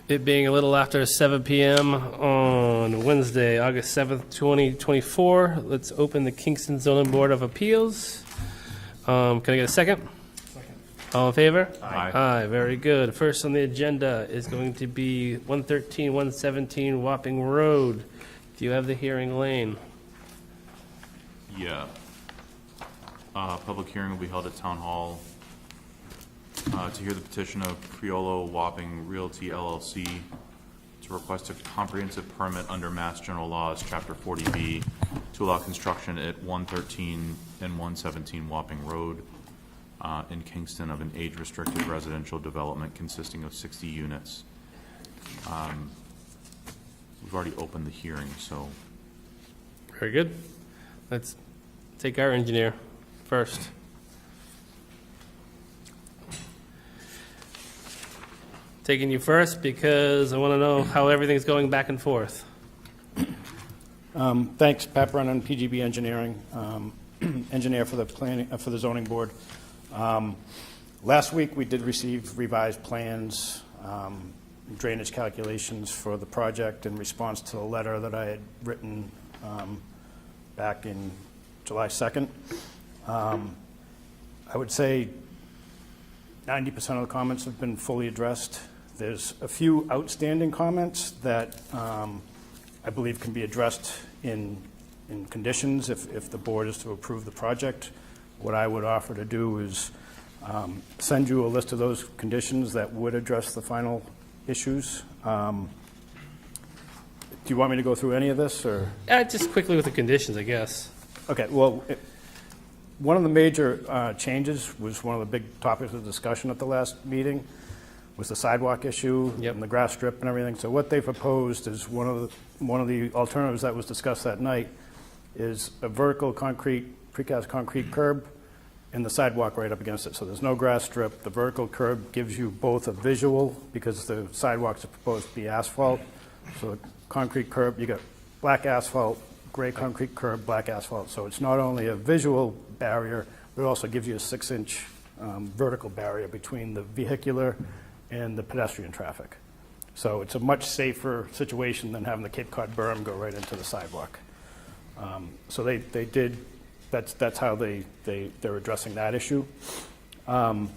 It being a little after 7 p.m. on Wednesday, August 7th, 2024, let's open the Kingston Zoning Board of Appeals. Can I get a second? Second. All in favor? Aye. Aye, very good. First on the agenda is going to be 113, 117 Wapping Road. Do you have the hearing, Lane? Yeah. Public hearing will be held at Town Hall to hear the petition of Criollo Wapping Realty LLC to request a comprehensive permit under Mass General Laws, Chapter 40B, to allow construction at 113 and 117 Wapping Road in Kingston of an age-restricted residential development consisting of 60 units. We've already opened the hearing, so. Very good. Let's take our engineer first. Taking you first because I want to know how everything's going back and forth. Thanks, Pat Brennan, PGB Engineering, engineer for the planning for the zoning board. Last week we did receive revised plans, drainage calculations for the project in response to the letter that I had written back in July 2nd. I would say 90% of the comments have been fully addressed. There's a few outstanding comments that I believe can be addressed in conditions if the board is to approve the project. What I would offer to do is send you a list of those conditions that would address the final issues. Do you want me to go through any of this, or? Just quickly with the conditions, I guess. Okay, well, one of the major changes was one of the big topics of discussion at the last meeting was the sidewalk issue. Yep. And the grass strip and everything. So what they proposed is one of the alternatives that was discussed that night is a vertical concrete, precast concrete curb and the sidewalk right up against it. So there's no grass strip. The vertical curb gives you both a visual, because the sidewalks are proposed to be asphalt. So the concrete curb, you got black asphalt, gray concrete curb, black asphalt. So it's not only a visual barrier, but it also gives you a 6-inch vertical barrier between the vehicular and the pedestrian traffic. So it's a much safer situation than having the Cape Cod berm go right into the sidewalk. So they did, that's how they're addressing that issue. One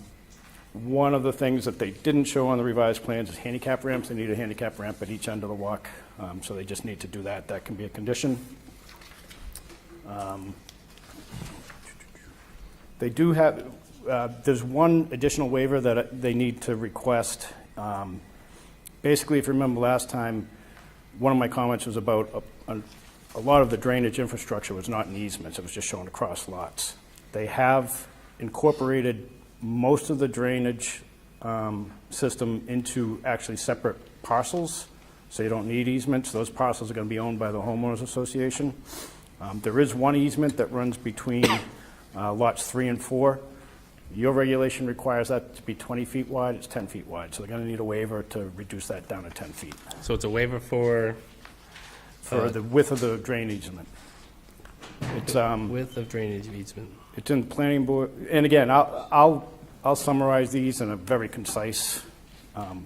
of the things that they didn't show on the revised plans is handicap ramps. They need a handicap ramp at each end of the walk. So they just need to do that. That can be a condition. They do have, there's one additional waiver that they need to request. Basically, if you remember last time, one of my comments was about a lot of the drainage infrastructure was not in easements. It was just shown across lots. They have incorporated most of the drainage system into actually separate parcels, so you don't need easements. Those parcels are going to be owned by the homeowners association. There is one easement that runs between lots 3 and 4. Your regulation requires that to be 20 feet wide. It's 10 feet wide. So they're going to need a waiver to reduce that down to 10 feet. So it's a waiver for the width of the drain easement. It's width of drainage easement. It's in the planning board. And again, I'll summarize these in a very concise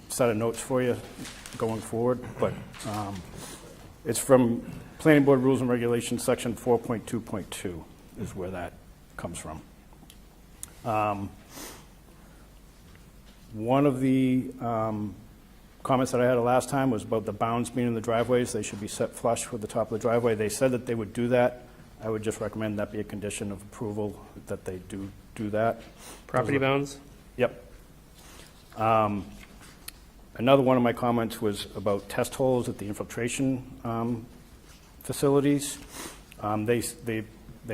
set of notes for you going forward. But it's from Planning Board Rules and Regulations, section 4.2.2 is where that comes from. One of the comments that I had last time was about the bounds being in the driveways. They should be set flush with the top of the driveway. They said that they would do that. I would just recommend that be a condition of approval, that they do that. Property bounds? Yep. Another one of my comments was about test holes at the infiltration facilities. They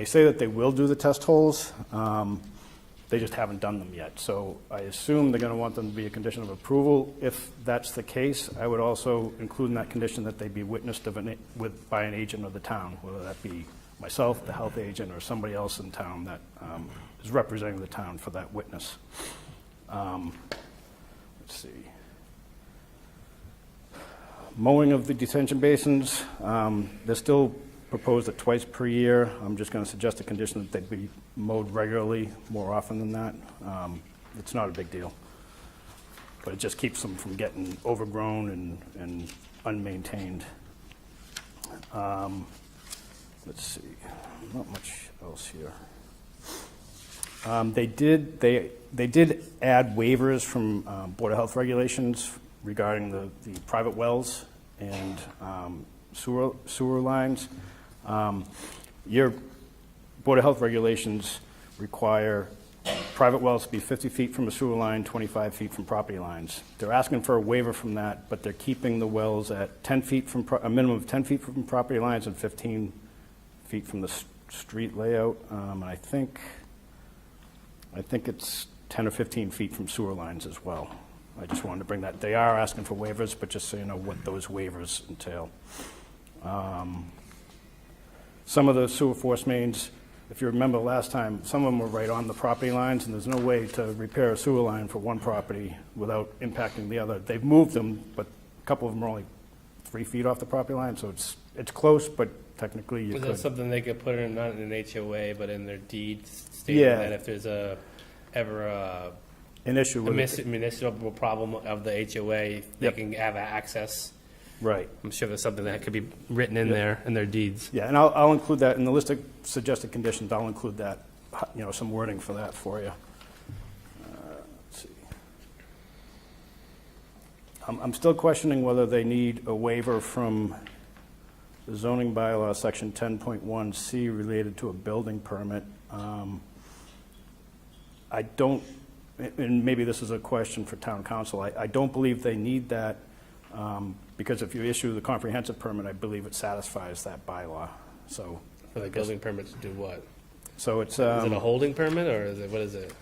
say that they will do the test holes. They just haven't done them yet. So I assume they're going to want them to be a condition of approval. If that's the case, I would also include in that condition that they be witnessed by an agent of the town, whether that be myself, the health agent, or somebody else in town that is representing the town for that witness. Let's see. Mowing of the detention basins. They're still proposed at twice per year. I'm just going to suggest a condition that they be mowed regularly, more often than that. It's not a big deal. but it just keeps them from getting overgrown and unmaintained. Let's see, not much else here. They did add waivers from Board of Health regulations regarding the private wells and sewer lines. Your Board of Health regulations require private wells to be 50 feet from a sewer line, 25 feet from property lines. They're asking for a waiver from that, but they're keeping the wells at 10 feet from, a minimum of 10 feet from property lines and 15 feet from the street layout. And I think it's 10 or 15 feet from sewer lines as well. I just wanted to bring that. They are asking for waivers, but just so you know what those waivers entail. Some of the sewer force mains, if you remember last time, some of them were right on the property lines, and there's no way to repair a sewer line for one property without impacting the other. They've moved them, but a couple of them are only 3 feet off the property line, so it's close, but technically you Is could. that something they could put in, not in an HOA, but in their deed stating Yeah. that if there's ever a An issue with it. municipal problem of the HOA, they Yep. can have access? Right. I'm sure there's something that could be written in there, in their deeds. Yeah, and I'll include that in the list of suggested conditions. I'll include that, some wording for that for you. Let's see. I'm still questioning whether they need a waiver from the zoning bylaw, section 10.1C, related to a building permit. I don't, and maybe this is a question for town council, I don't believe they need that, because if you issue the comprehensive permit, I believe it satisfies that bylaw, so. For the building permit to do what? So it's, Is it a holding permit, or is it, what is it?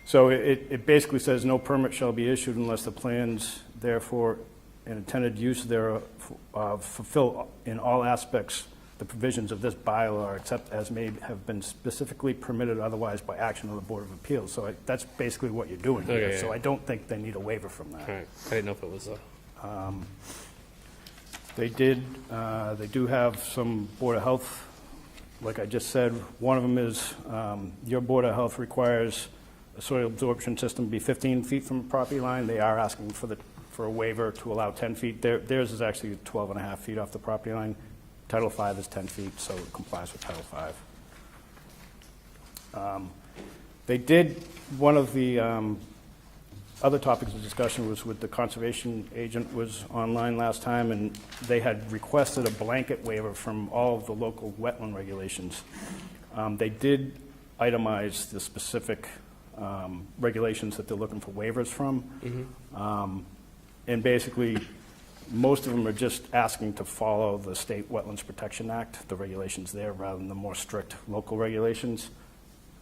so it basically says no permit shall be issued unless the plans therefore and intended use thereof fulfill in all aspects the provisions of this bylaw, except as may have been specifically permitted otherwise by action of the Board of Appeals. So that's basically what you're doing here. Okay, So yeah. I don't think they need a waiver from that. All right, I didn't know if it was a... They do have some Board of Health, like I just said. One of them is, your Board of Health requires a soil absorption system be 15 feet from the property line. They are asking for a waiver to allow 10 feet. Theirs is actually 12 and a half feet off the property line. Title V is 10 feet, so it complies with Title V. They did, one of the other topics of discussion was with the conservation agent was online last time, and they had requested a blanket waiver from all of the local wetland regulations. They did itemize the specific regulations that they're looking for waivers from. And basically, most of them are just asking to follow the State Wetlands Protection Act, the regulations there, rather than the more strict local regulations.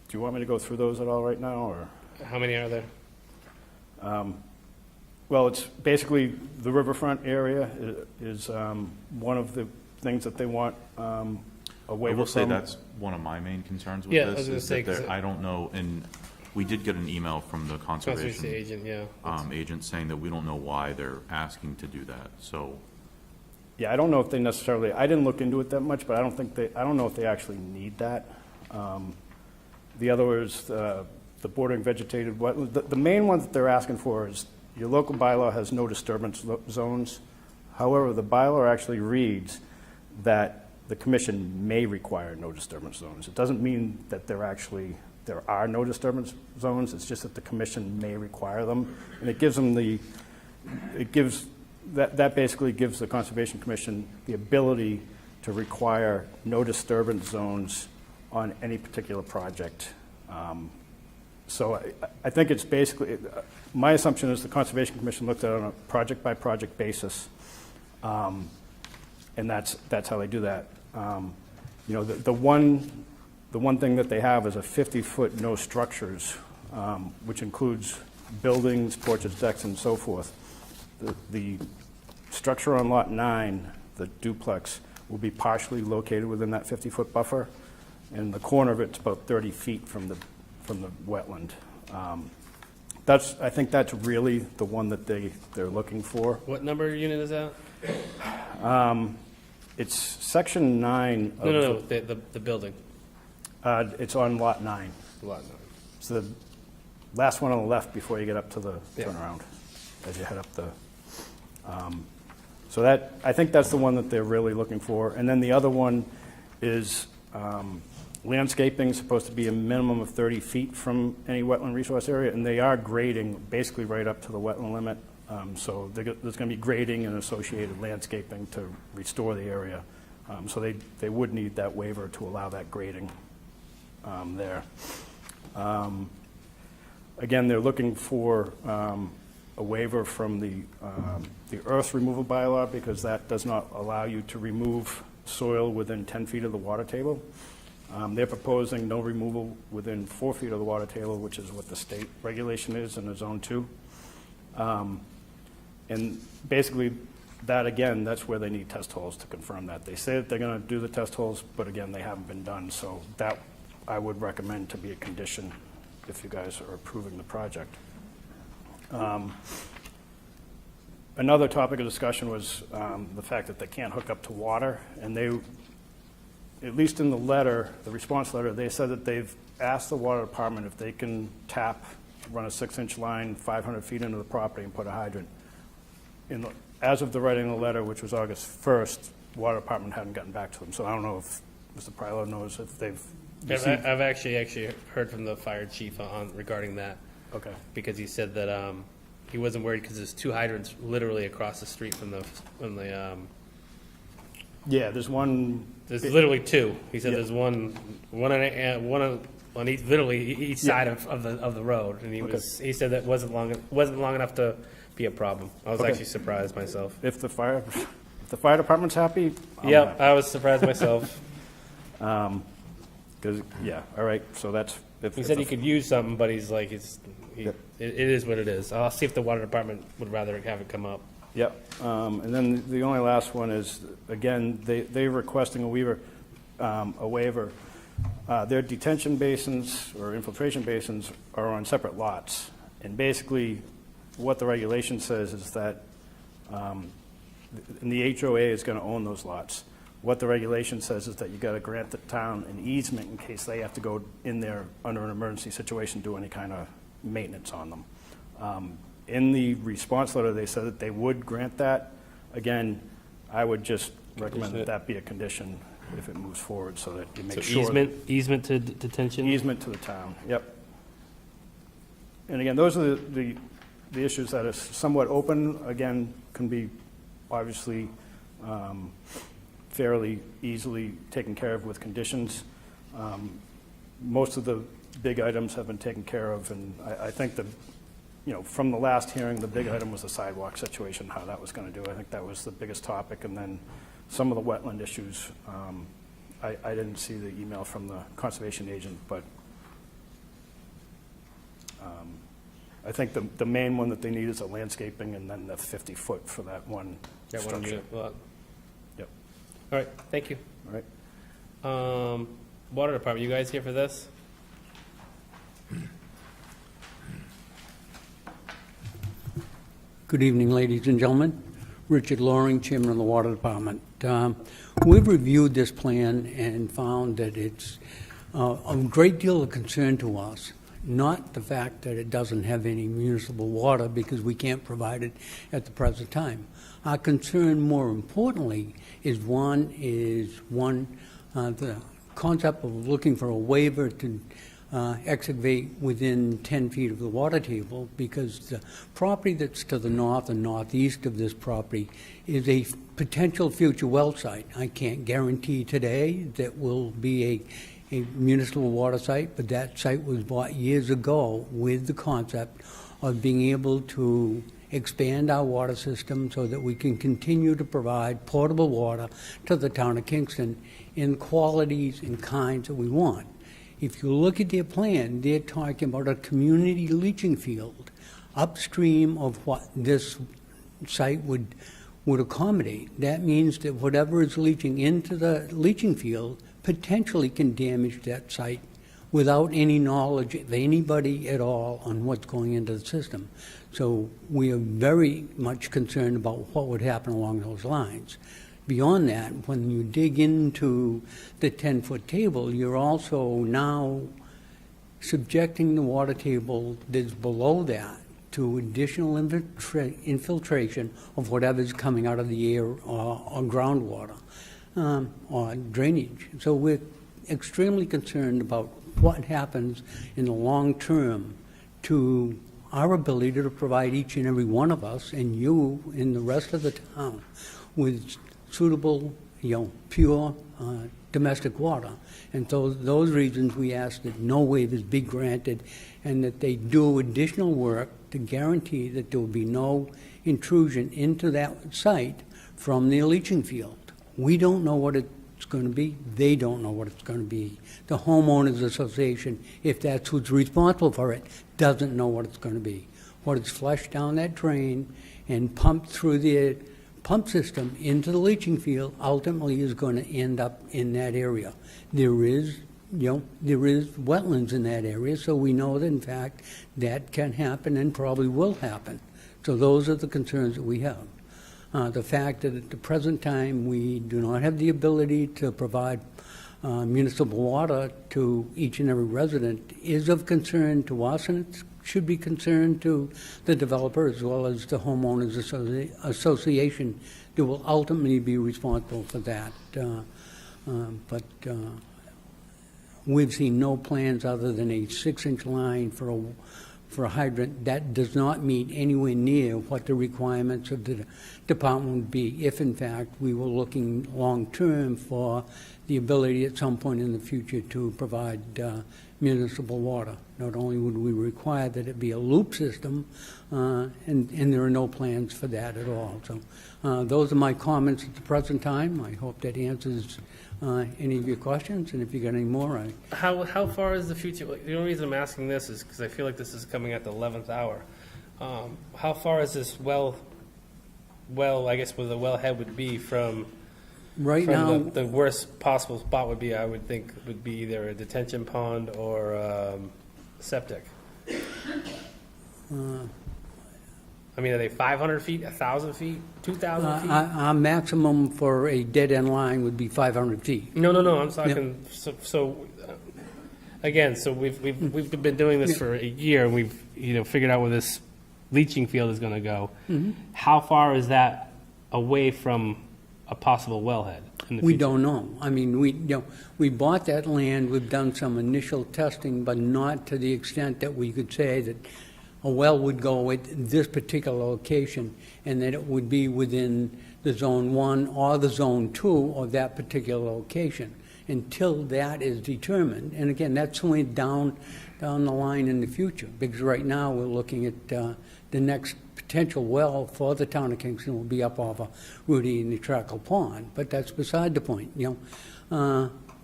Do you want me to go through those at all right now, or? How many are there? Well, it's basically the riverfront area is one of the things that they want a I waiver will say from. that's one of my main concerns with Yeah, I was this, gonna is say, that 'cause I don't know, and we did get an email from the Conservation conservation agent, yeah. agent saying that we don't know why they're asking to do that, so. Yeah, I don't know if they necessarily, I didn't look into it that much, but I don't know if they actually need that. The other is the bordering vegetated wetlands. The main one that they're asking for is, your local bylaw has no disturbance zones. However, the bylaw actually reads that the commission may require no disturbance zones. It doesn't mean that there are no disturbance zones, it's just that the commission may require them. And it gives them that basically gives the Conservation Commission the ability to require no disturbance zones on any particular project. So I think it's basically, my assumption is the Conservation Commission looked at it on a project-by-project basis, and that's how they do that. The one thing that they have is a 50-foot no structures, which includes buildings, porches, decks, and so forth. The structure on Lot 9, the duplex, will be partially located within that 50-foot buffer, and the corner of it's about 30 feet from the wetland. I think that's really the one that they're looking for. What number unit is that? It's section 9 of. No, the building. It's on Lot 9. Lot nine. So last one on the left before you get up to the Yeah. turnaround, as you head up the, so that, I think that's the one that they're really looking for. And then the other one is landscaping is supposed to be a minimum of 30 feet from any wetland resource area, and they are grading basically right up to the wetland limit. So there's going to be grading and associated landscaping to restore the area. So they would need that waiver to allow that grading there. Again, they're looking for a waiver from the earth removal bylaw, because that does not allow you to remove soil within 10 feet of the water table. They're proposing no removal within 4 feet of the water table, which is what the state regulation is in the Zone 2. And basically, that, again, that's where they need test holes to confirm that. They say that they're going to do the test holes, but again, they haven't been done. So that I would recommend to be a condition if you guys are approving the project. Another topic of discussion was the fact that they can't hook up to water. And they, at least in the letter, the response letter, they said that they've asked the water department if they can run a 6-inch line 500 feet into the property and put a hydrant. As of the writing of the letter, which was August 1st, the water department hadn't gotten back to them. So I don't know if Mr. Prylo knows if they've received. I've actually heard from the fire chief regarding that, Okay. because he said that he wasn't worried because there's 2 hydrants literally across the street from the Yeah, there's one. there's literally 2. He said Yeah. there's one on each, literally each side of the road, and he said that wasn't long enough to be a problem. I was Okay. actually surprised myself. If the fire department's happy. I'm Yep, happy. I was surprised myself. Because, yeah, all right, so that's. He said he could use something, but he's like, it Yep. is what it is. I'll see if the water department would rather have it come up. Yep, and then the only last one is, again, they're requesting a waiver. Their detention basins or infiltration basins are on separate lots. And basically, what the regulation says is that, and the HOA is going to own those lots. What the regulation says is that you got to grant the town an easement in case they have to go in there under an emergency situation, do any kind of maintenance on them. In the response letter, they said that they would grant that. Again, I would just recommend that that be a condition if it moves forward, so that you make So sure. easement to detention? Easement to the town, yep. And again, those are the issues that are somewhat open, again, can be obviously fairly easily taken care of with conditions. Most of the big items have been taken care of, and I think from the last hearing, the big item was the sidewalk situation, how that was going to do. I think that was the biggest topic, and then some of the wetland issues. I didn't see the email from the conservation agent, but I think the main one that they need is a landscaping, and then the 50-foot for that one That one structure. unit lot. Yep, All right, thank you. all right. Water department, you guys here for this? Good evening, ladies and gentlemen. Richard Loring, Chairman of the Water Department. We've reviewed this plan and found that it's a great deal of concern to us, not the fact that it doesn't have any municipal water because we can't provide it at the present time. Our concern, more importantly, is the concept of looking for a waiver to excavate within 10 feet of the water table, because the property that's to the north and northeast of this property is a potential future well site. I can't guarantee today that will be a municipal water site, but that site was bought years ago with the concept of being able to expand our water system so that we can continue to provide potable water to the town of Kingston in qualities and kinds that we want. If you look at their plan, they're talking about a community leaching field upstream of what this site would accommodate. That means that whatever is leaching into the leaching field potentially can damage that site without any knowledge of anybody at all on what's going into the system. So we are very much concerned about what would happen along those lines. Beyond that, when you dig into the 10-foot table, you're also now subjecting the water table that's below that to additional infiltration of whatever's coming out of the air or groundwater or drainage. So we're extremely concerned about what happens in the long term to our ability to provide each and every one of us and you and the rest of the town with suitable, pure domestic water. And so those reasons we ask that no waivers be granted and that they do additional work to guarantee that there will be no intrusion into that site from the leaching field. We don't know what it's going to be. They don't know what it's going to be. The homeowners association, if that's who's responsible for it, doesn't know what it's going to be. What is flushed down that drain and pumped through the pump system into the leaching field ultimately is going to end up in that area. There is wetlands in that area, so we know that in fact that can happen and probably will happen. So those are the concerns that we have. The fact that at the present time we do not have the ability to provide municipal water to each and every resident is of concern to us, and it should be concern to the developer as well as the homeowners association that will ultimately be responsible for that. But we've seen no plans other than a 6-inch line for a hydrant that does not meet anywhere near what the requirements of the department would be if, in fact, we were looking long-term for the ability at some point in the future to provide municipal water. Not only would we require that it be a loop system, and there are no plans for that at all. So those are my comments at the present time. I hope that answers any of your questions, and if you got any more, How far is the future? The only reason I'm asking this is because I feel like this is coming at the 11th hour. How far is this well, I guess where the wellhead would be from right now, the worst possible spot would be, I would think, would be either a detention pond or septic. I mean, are they 500 feet, 1,000 feet, 2,000 feet? our maximum for a dead-end line would be 500 feet. No, I'm talking, again, so we've been doing this for a year, and we've, figured out where this leaching field is gonna go. Mm-hmm. How far is that away from a possible wellhead in the We future? don't know. I mean, we bought that land, we've done some initial testing, but not to the extent that we could say that a well would go at this particular location and that it would be within the Zone 1 or the Zone 2 of that particular location until that is determined. And again, that's only down the line in the future, because right now we're looking at the next potential well for the town of Kingston will be up off of Rudy and the Trackle Pond, but that's beside the point.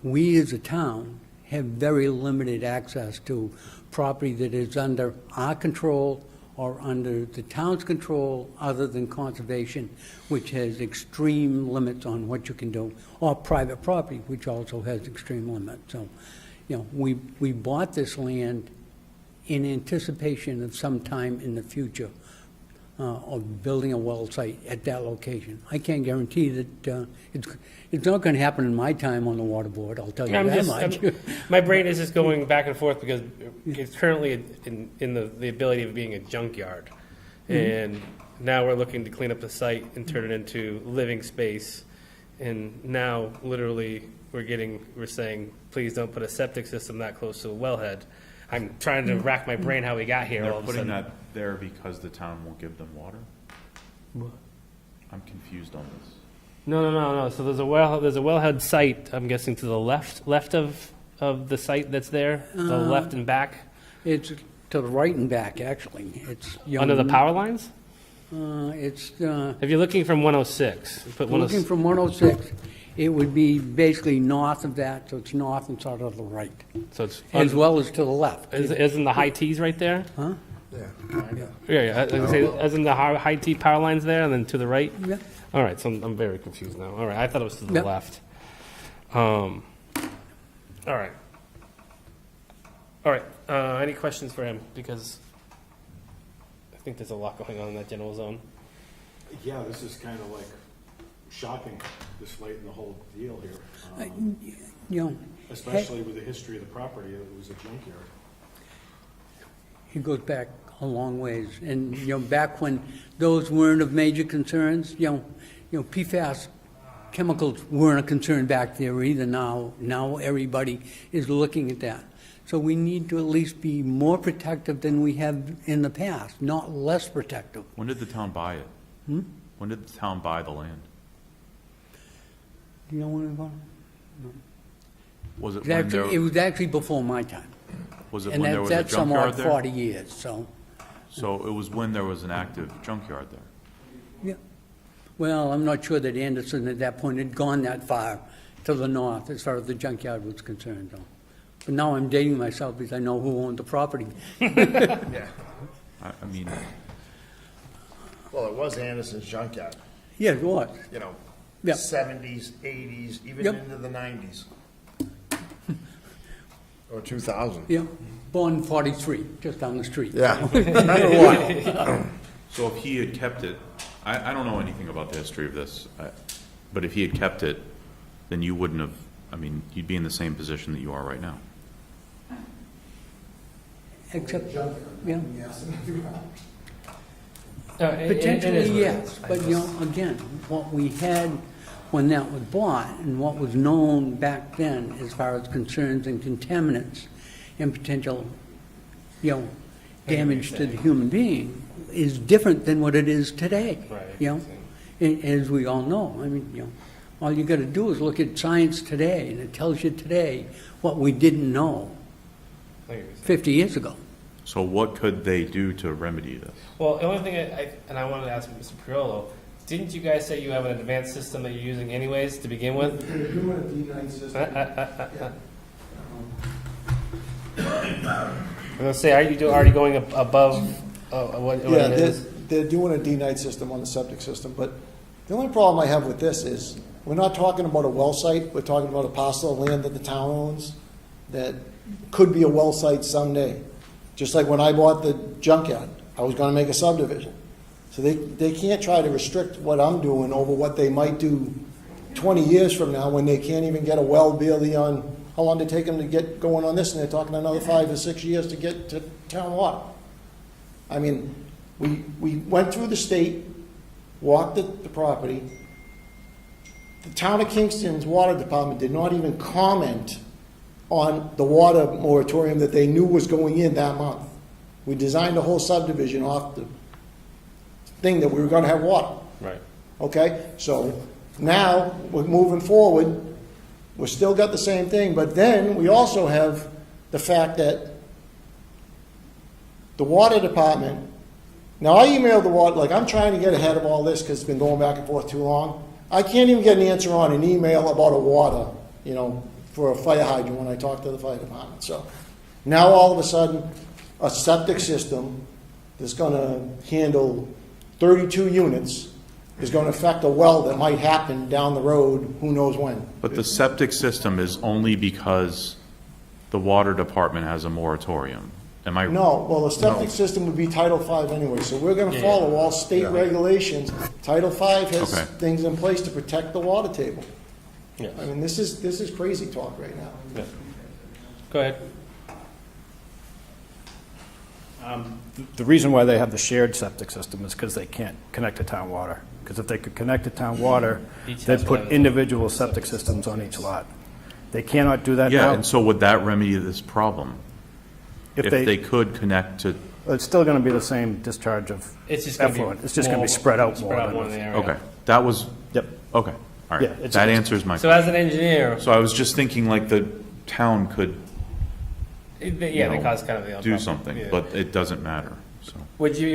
We as a town have very limited access to property that is under our control or under the town's control other than conservation, which has extreme limits on what you can do, or private property, which also has extreme limits. So, we bought this land in anticipation of some time in the future of building a well site at that location. I can't guarantee that it's not going to happen in my time on the water board, I'll tell you that much. My brain is just going back and forth because it's currently in the ability of being a junkyard. And now we're looking to clean up the site and turn it into living space. And now, literally, we're saying, please don't put a septic system that close to a wellhead. I'm trying to rack my brain how we got here all They're of a putting sudden. that there because the town won't give them water? I'm confused on this. No. So there's a wellhead site, I'm guessing, to the left of the site that's there, the left and back, It's to the right and back, actually. It's under the power lines? It's If you're looking from 106, put looking 106. from 106. It would be basically north of that, so it's north and sort of the right, So it's as well as to the left. isn't the high T's right there? Huh? Yeah. I was gonna say, isn't the high T power lines there, and then to the right? Yeah. All right, so I'm very confused now. All right, I thought it was to the Yep. left. All right. Any questions for him? Because I think there's a lot going on in that general zone. Yeah, this is kind of like shocking this late in the whole deal here, You know, especially with the history of the property. It was a junkyard. It goes back a long ways. And, back when those weren't of major concerns, PFAS chemicals weren't a concern back there either. Now everybody is looking at that. So we need to at least be more protective than we have in the past, not less protective. When did the town buy it? When did the town buy the land? Do you know when it was? Was it when there, It was actually before my time. was it And when there was a that's junkyard somewhat there? 40 years, so, So it was when there was an active junkyard there. yeah. Well, I'm not sure that Anderson at that point had gone that far to the north as far as the junkyard was concerned, though. But now I'm dating myself because I know who owned the property. I mean, Well, it was Anderson's junkyard, Yeah, it was. you know, Yeah. 70s, 80s, even Yep. into the 90s. Or 2000. Yeah, born 43, just down the street. Yeah. Remember what? so if he had kept it, I don't know anything about the history of this, but if he had kept it, then you wouldn't have, I mean, you'd be in the same position that you are right now. Except, yeah, It is potentially, what it yes. is. But, again, what we had when that was bought and what was known back then as far as concerns and contaminants and potential, damage to the human being is different than what it is today. Right. As we all know. I mean, all you got to do is look at science today, and it tells you today what we didn't know I hear you. 50 years ago. So what could they do to remedy this? Well, the only thing I wanted to ask Mr. Priolo, didn't you guys say you have an advanced system that you're using anyways to begin with? They're doing a D9 system. I'm gonna say, are you already going above what Yeah, it is? they're doing a D9 system on the septic system, but the only problem I have with this is, we're not talking about a well site, we're talking about a parcel of land that the town owns that could be a well site someday. Just like when I bought the junkyard, I was gonna make a subdivision. So they can't try to restrict what I'm doing over what they might do 20 years from now when they can't even get a well barely on, how long did it take them to get going on this, and they're talking another 5 or 6 years to get to town water. I mean, we went through the state, walked the property. The town of Kingston's water department did not even comment on the water moratorium that they knew was going in that month. We designed a whole subdivision off the thing that we were gonna have water. Right. Okay, so now we're moving forward, we still got the same thing, but then we also have the fact that the water department, now I emailed the water, like I'm trying to get ahead of all this because it's been going back and forth too long. I can't even get an answer on an email about a water, for a fire hydrant when I talk to the fire department. So now all of a sudden, a septic system that's gonna handle 32 units is going to affect a well that might happen down the road, who knows when. But the septic system is only because the water department has a moratorium. Am I? No, well, the septic No. system would be Title V anyway, so we're going to follow all state regulations. Title V has Okay. things in place to protect the water table. Yes. I mean, this is crazy talk right now. Yeah. Go ahead. The reason why they have the shared septic system is because they can't connect to town water. Because if they could connect to town water, Each they'd has put to have individual septic systems on each lot. They cannot do that Yeah, now. and so would that remedy this problem? If they could connect to, It's still going to be the same discharge of It's just gonna be effluent. It's just going to more- be spread out more. Spread out than more in the this. area. okay, that was, Yep. okay, all Yeah, right. it's- That answers my, So as an engineer, so I was just thinking like the town could they cause kind of the do problem. something, Yeah. but it doesn't matter, so. Would you,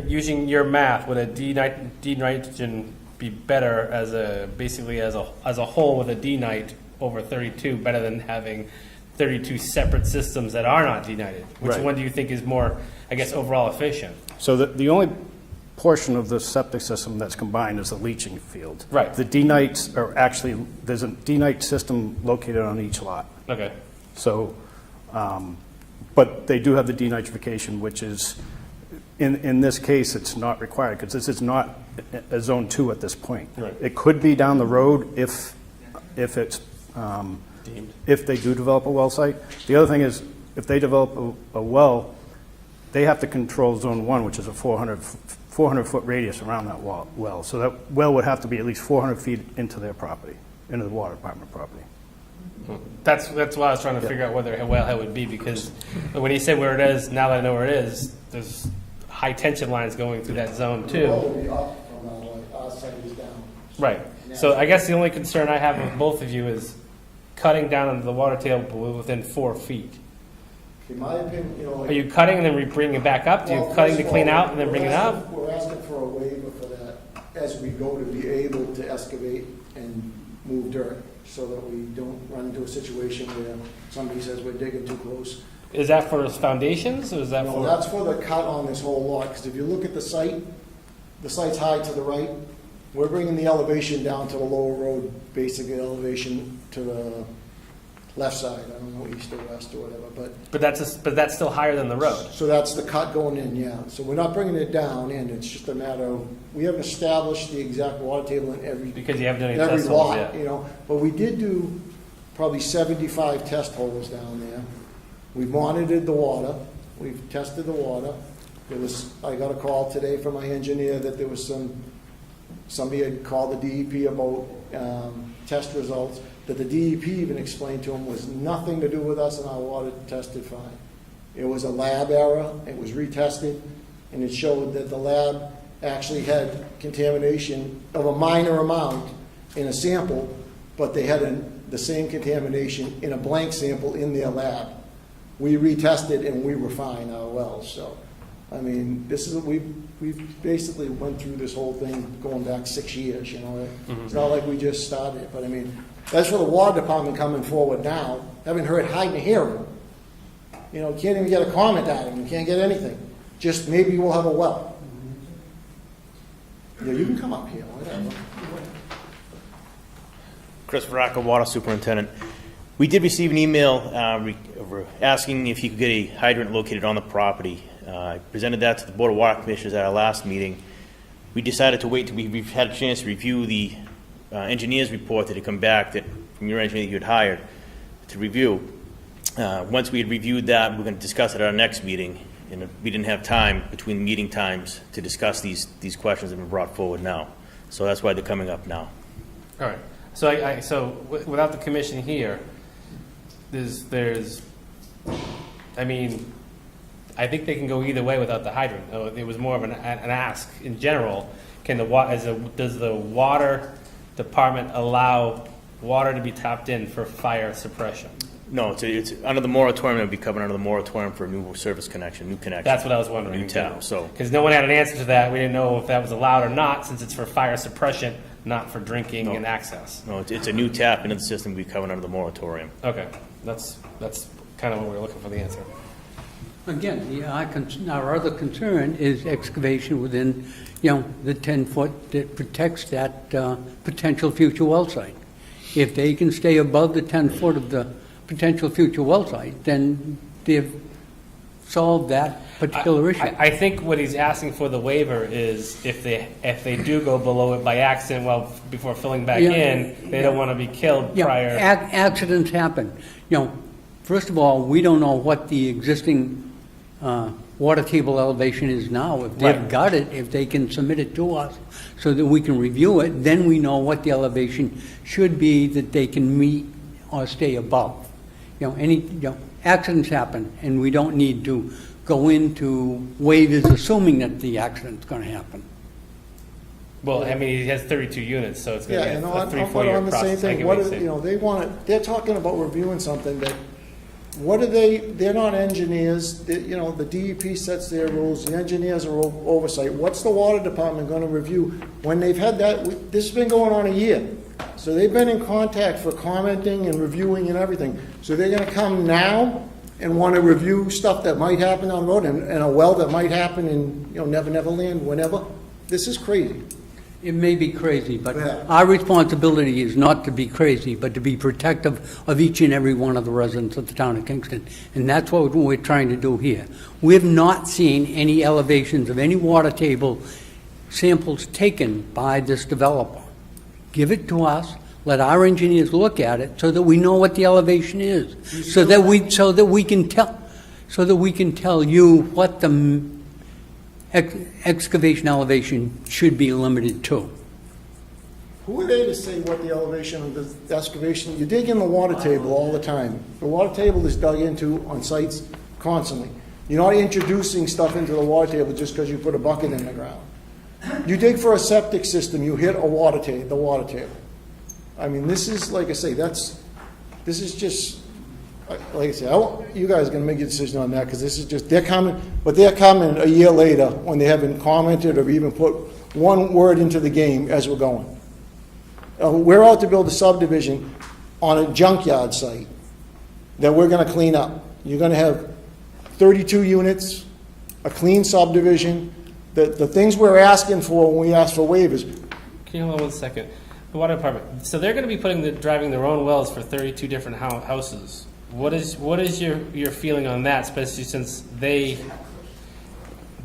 using your math, would a D-nitrogen be better as basically as a whole with a D-nit over 32, better than having 32 separate systems that are not D-nited? Which Right. one do you think is more, I guess, overall efficient? So the only portion of the septic system that's combined is the leaching field. Right. The D-nites are actually, there's a D-nite system located on each lot. Okay. So, but they do have the denitrification, which is, in this case, it's not required, because this is not a zone 2 at this point. Right. It could be down the road if it's, Deemed. if they do develop a well site. The other thing is, if they develop a well, they have to control Zone 1, which is a 400-foot radius around that well. So that well would have to be at least 400 feet into their property, into the water department property. That's why I was trying to figure out whether a wellhead would be, because when he said where it is, now that I know where it is, there's high tension lines going through that zone The too. well will be up from our side is down. Right. So I guess the only concern I have with both of you is cutting down on the water table within 4 feet. In my opinion, you know, like. Are you cutting and then bringing it back up? Do you Well, cutting first to of clean all, out and then bring it up? We're asking for a waiver for that as we go to be able to excavate and move dirt, so that we don't run into a situation where somebody says we're digging too close. Is that for foundations or is that No, for? that's for the cut on this whole lot, because if you look at the site's high to the right. We're bringing the elevation down to the lower road, basic elevation to the left side. I don't know, east or west or whatever, But that's still higher than the road. so that's the cut going in, yeah. So we're not bringing it down in, it's just a matter of, we haven't established the exact water table in every Because you haven't done any every test holes lot, yet. you know. But we did do probably 75 test holes down there. We've monitored the water, we've tested the water. I got a call today from my engineer that there was somebody had called the DEP about test results, that the DEP even explained to him was nothing to do with us, and our water tested fine. It was a lab error, it was retested, and it showed that the lab actually had contamination of a minor amount in a sample, but they had the same contamination in a blank sample in their lab. We retested and we were fine, our wells, so. I mean, we've basically went through this whole thing going back 6 years, you know. It's not like we just started it, but I mean, as for the water department coming forward now, haven't heard hide nor hear. You know, can't even get a comment out of them, can't get anything. Just maybe we'll have a well. Yeah, you can come up here, whatever. Chris Varacca, Water Superintendent. We did receive an email asking if you could get a hydrant located on the property. I presented that to the Board of Water Commissioners at our last meeting. We decided to wait till we've had a chance to review the engineer's report that had come back from your engineer that you had hired to review. Once we had reviewed that, we're going to discuss it at our next meeting, and we didn't have time between meeting times to discuss these questions that have been brought forward now. So that's why they're coming up now. All right. So without the commission here, I mean, I think they can go either way without the hydrant. It was more of an ask in general. Does the water department allow water to be tapped in for fire suppression? No, it's under the moratorium. It would be covered under the moratorium for a new service connection, new connection. That's what I was wondering. New tap. So because no one had an answer to that, we didn't know if that was allowed or not, since it's for fire suppression, not for drinking and access. no, it's a new tap into the system. Would be covered under the moratorium. Okay, that's kind of what we were looking for the answer. Again, our other concern is excavation within, the 10-foot that protects that potential future well site. If they can stay above the 10-foot of the potential future well site, then they've solved that particular issue. I think what he's asking for the waiver is if they do go below it by accident, before filling back in, they don't want to be killed prior. Accidents happen. First of all, we don't know what the existing water table elevation is now. If they've Right. got it, if they can submit it to us so that we can review it, then we know what the elevation should be that they can meet or stay above. Accidents happen, and we don't need to go into waivers assuming that the accident's going to happen. Well, I mean, he has 32 units, so it's going Yeah, to and be a on 3-4 year the same process. I thing, can what make is, sense. they're talking about reviewing something that, they're not engineers, the DEP sets their rules, the engineers are oversight. What's the water department gonna review when they've had that, this has been going on a year. So they've been in contact for commenting and reviewing and everything. So they're gonna come now and wanna review stuff that might happen on the road and a well that might happen in, Never Never Land, whenever. This is crazy. It may be crazy, but Yeah. our responsibility is not to be crazy, but to be protective of each and every one of the residents of the town of Kingston. And that's what we're trying to do here. We have not seen any elevations of any water table samples taken by this developer. Give it to us, let our engineers look at it so that we know what the elevation is, so that we can tell. so that we can tell you what the excavation elevation should be limited to. Who are they to say what the elevation of the excavation, you dig in the water table all the time. The water table is dug into on sites constantly. You're not introducing stuff into the water table just because you put a bucket in the ground. You dig for a septic system, you hit the water table. I mean, this is, like I say, this is just, like I say, you guys are gonna make a decision on that, because this is just, they're coming a year later when they haven't commented or even put one word into the game as we're going. We're out to build a subdivision on a junkyard site that we're gonna clean up. You're gonna have 32 units, a clean subdivision, the things we're asking for when we ask for waivers. Can you hold on 1 second? The water department, so they're gonna be driving their own wells for 32 different houses. What is your feeling on that, especially since they're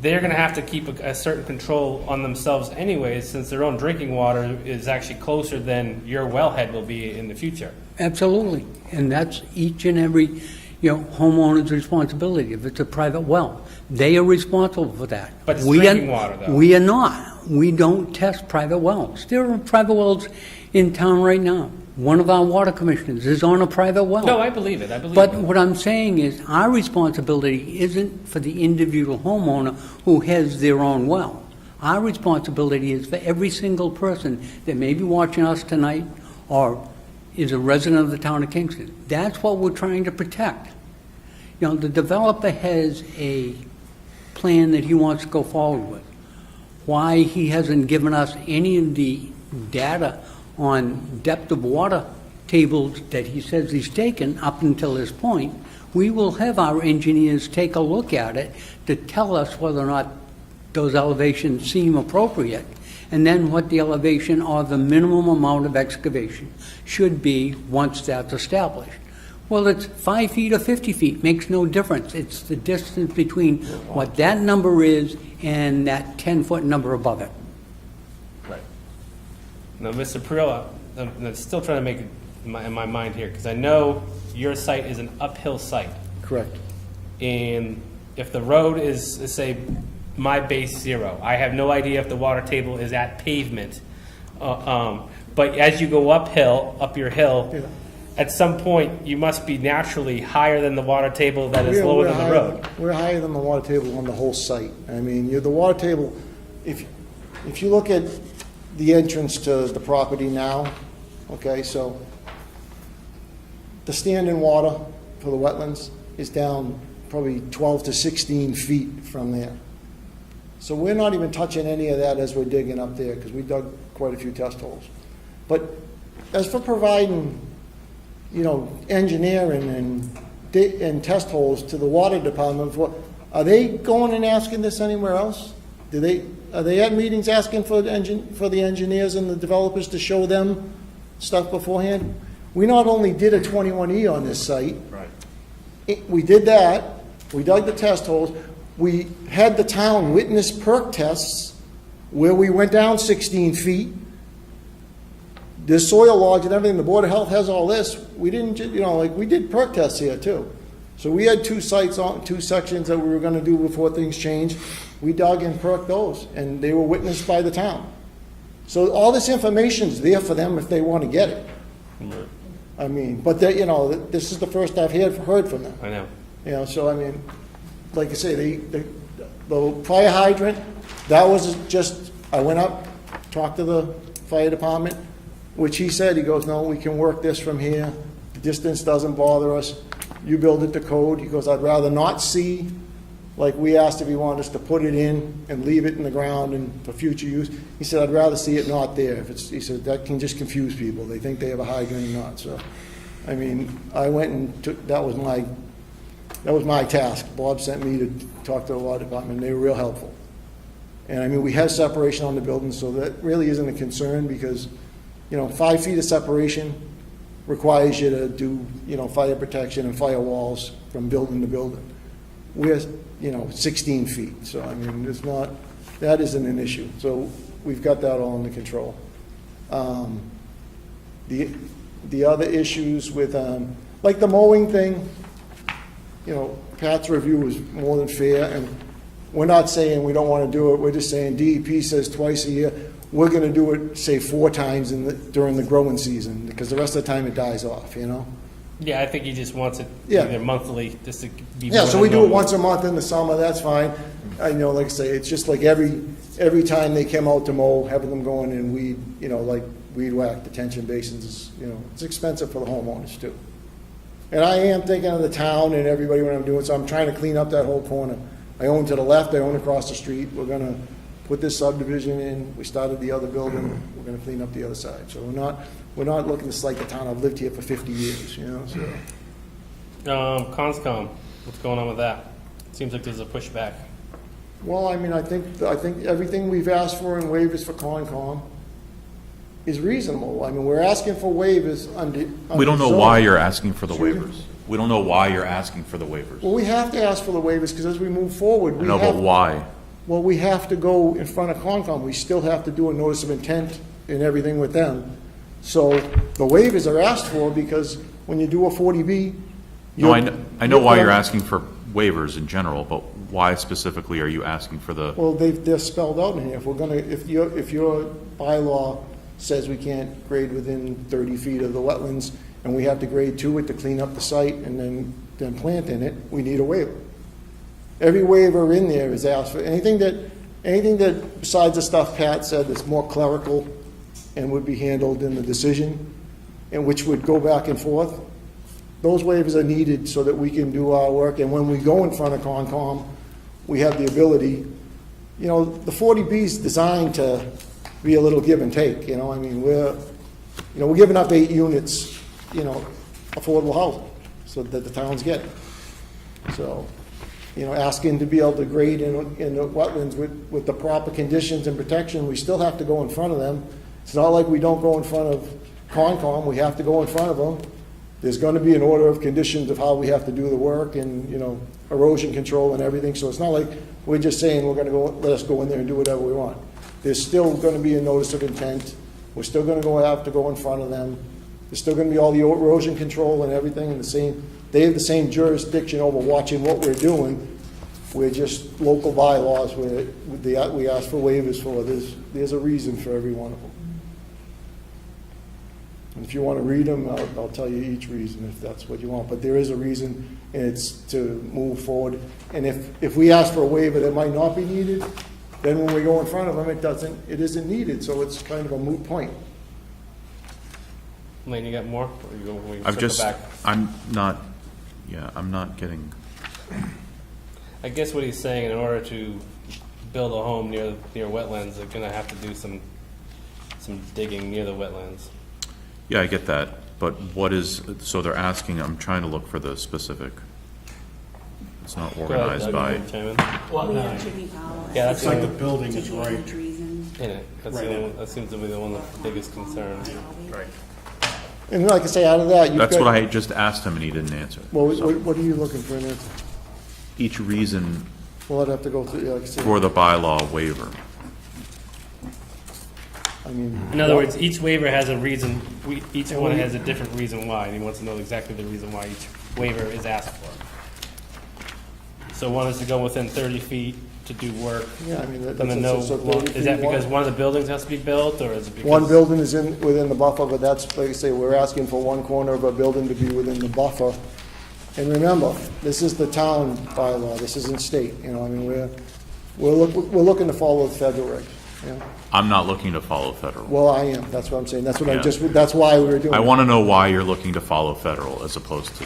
gonna have to keep a certain control on themselves anyways, since their own drinking water is actually closer than your wellhead will be in the future? Absolutely, and that's each and every, homeowner's responsibility. If it's a private well, they are responsible for that. But it's drinking water, though. We are not. We don't test private wells. There are private wells in town right now. One of our water commissioners is on a private well. No, I believe it, But what I'm saying is, our responsibility isn't for the individual homeowner who has their own well. Our responsibility is for every single person that may be watching us tonight or is a resident of the town of Kingston. That's what we're trying to protect. The developer has a plan that he wants to go forward with. Why he hasn't given us any of the data on depth of water tables that he says he's taken up until this point, we will have our engineers take a look at it to tell us whether or not those elevations seem appropriate, and then what the elevation or the minimum amount of excavation should be once that's established. Well, it's 5 feet or 50 feet, makes no difference. It's the distance between what that number is and that 10-foot number above it. Right. Now, Mr. Perillo, I'm still trying to make it in my mind here, because I know your site is an uphill site. Correct. And if the road is, say, my base 0, I have no idea if the water table is at pavement. But as you go up your hill, at some point, you must be naturally higher than the water table that is lower than the road. We're higher than the water table on the whole site. I mean, the water table, if you look at the entrance to the property now, okay, so the standing water for the wetlands is down probably 12 to 16 feet from there. So we're not even touching any of that as we're digging up there, because we dug quite a few test holes. But as for providing, engineering and test holes to the water department, are they going and asking this anywhere else? Are they at meetings asking for the engineers and the developers to show them stuff beforehand? We not only did a 21E on this site. Right. We did that. We dug the test holes. We had the town witness perk tests where we went down 16 feet. There's soil logs and everything. The Board of Health has all this. We didn't, we did perk tests here too. So we had 2 sections that we were going to do before things changed. We dug and perked those, and they were witnessed by the town. So all this information is there for them if they want to get it. Right. I mean, but this is the first I've heard from them. I know. So I mean, like I say, the fire hydrant, that was just, I went up, talked to the fire department, which he said, he goes, no, we can work this from here. The distance doesn't bother us. You build it to code. He goes, I'd rather not see, like we asked if he wanted us to put it in and leave it in the ground and for future use. He said, I'd rather see it not there. He said, that can just confuse people. They think they have a hydrant and not. So, I mean, I went and took, that was my task. Bob sent me to talk to the water department. They were real helpful. And I mean, we have separation on the building, so that really isn't a concern, because 5 feet of separation requires you to do, fire protection and firewalls from building to building. We're, 16 feet. So, I mean, that isn't an issue. So we've got that all under control. The other issues with, like the mowing thing, you know, Pat's review was more than fair, and we're not saying we don't want to do it, we're just saying DEP says twice a year. We're going to do it, say, 4 times during the growing season, because the rest of the time it dies off, you know? Yeah, I think he just wants it Yeah. either monthly, just to be. Yeah, more so than we do it normal. once a month in the summer, that's fine. I know, like I say, it's just like every time they come out to mow, having them go in and weed, you know, like weed whack, detention basins, is, you know, it's expensive for the homeowners too. And I am thinking of the town and everybody when I'm doing, so I'm trying to clean up that whole corner. I own to the left, I own across the street. We're gonna put this subdivision in. We started the other building. We're gonna clean up the other side. So we're not looking to slight the town. I've lived here for 50 years, you know, so. Conscom, what's going on with that? Seems like there's a pushback. Well, I mean, I think everything we've asked for in waivers for Concom is reasonable. I mean, we're asking for waivers under. We don't know zoning. why you're asking for the Excuse me? waivers. We don't know why you're asking for the waivers. Well, we have to ask for the waivers because as we move forward, I we know, have. but why? Well, we have to go in front of Concom. We still have to do a notice of intent and everything with them. So the waivers are asked for because when you do a 40B. No, I know why you're gonna- asking for waivers in general, but why specifically are you asking for the? Well, they're spelled out in here. If your bylaw says we can't grade within 30 feet of the wetlands, and we have to grade to it to clean up the site and then plant in it, we need a waiver. Every waiver in there is asked for. Anything that besides the stuff Pat said that's more clerical and would be handled in the decision, and which would go back and forth, those waivers are needed so that we can do our work, and when we go in front of Concom, we have the ability, you know, the 40B is designed to be a little give and take, you know, I mean, we're giving up 8 units, you know, affordable housing, so that the town's getting. So, you know, asking to be able to grade in the wetlands with the proper conditions and protection, we still have to go in front of them. It's not like we don't go in front of Concom, we have to go in front of them. There's going to be an order of conditions of how we have to do the work and, you know, erosion control and everything. So it's not like we're just saying we're going to let us go in there and do whatever we want. There's still going to be a notice of intent. We're still going to have to go in front of them. There's still going to be all the erosion control and everything and they have the same jurisdiction over watching what we're doing. We're just local bylaws where we ask for waivers for. There's a reason for every one of them. And if you want to read them, I'll tell you each reason if that's what you want. But there is a reason, and it's to move forward. And if we ask for a waiver that might not be needed, then when we go in front of them, it isn't needed. So it's kind of a moot point. Lane, you got more? Or you go, we I've circle just, back? I'm not getting, I guess what he's saying, in order to build a home near wetlands, they're gonna have to do some digging near the wetlands. yeah, I get that, but so they're asking, I'm trying to look for the specific. It's not Go ahead, organized Doug, by, you can chime in. Yeah, that's like the the building is right. In it. That's the one, that seems to be the one of the biggest concerns. Right. And like I say, out of that, you've got... that's what I just asked him and he didn't answer. Well, So, what are you looking for an answer? each reason Well, I'd have to go through, like I say, for the bylaw waiver. I mean... In other words, each waiver has a reason, each one has a different reason why, and he wants to know exactly the reason why each waiver is asked for. So one is to go within 30 feet to do work, Yeah, I mean, and then no, so 30 is that feet because wide. one of the buildings has to be built, or is it because? One building is within the buffer, but that's, like I say, we're asking for one corner of a building to be within the buffer. And remember, this is the town bylaw, this isn't state, you know, I mean, we're looking to follow the federal regs, you know. I'm not looking to follow federal. Well, I am, that's what I'm saying, that's what Yeah. that's why we were doing it. I want to know why you're looking to follow federal as opposed to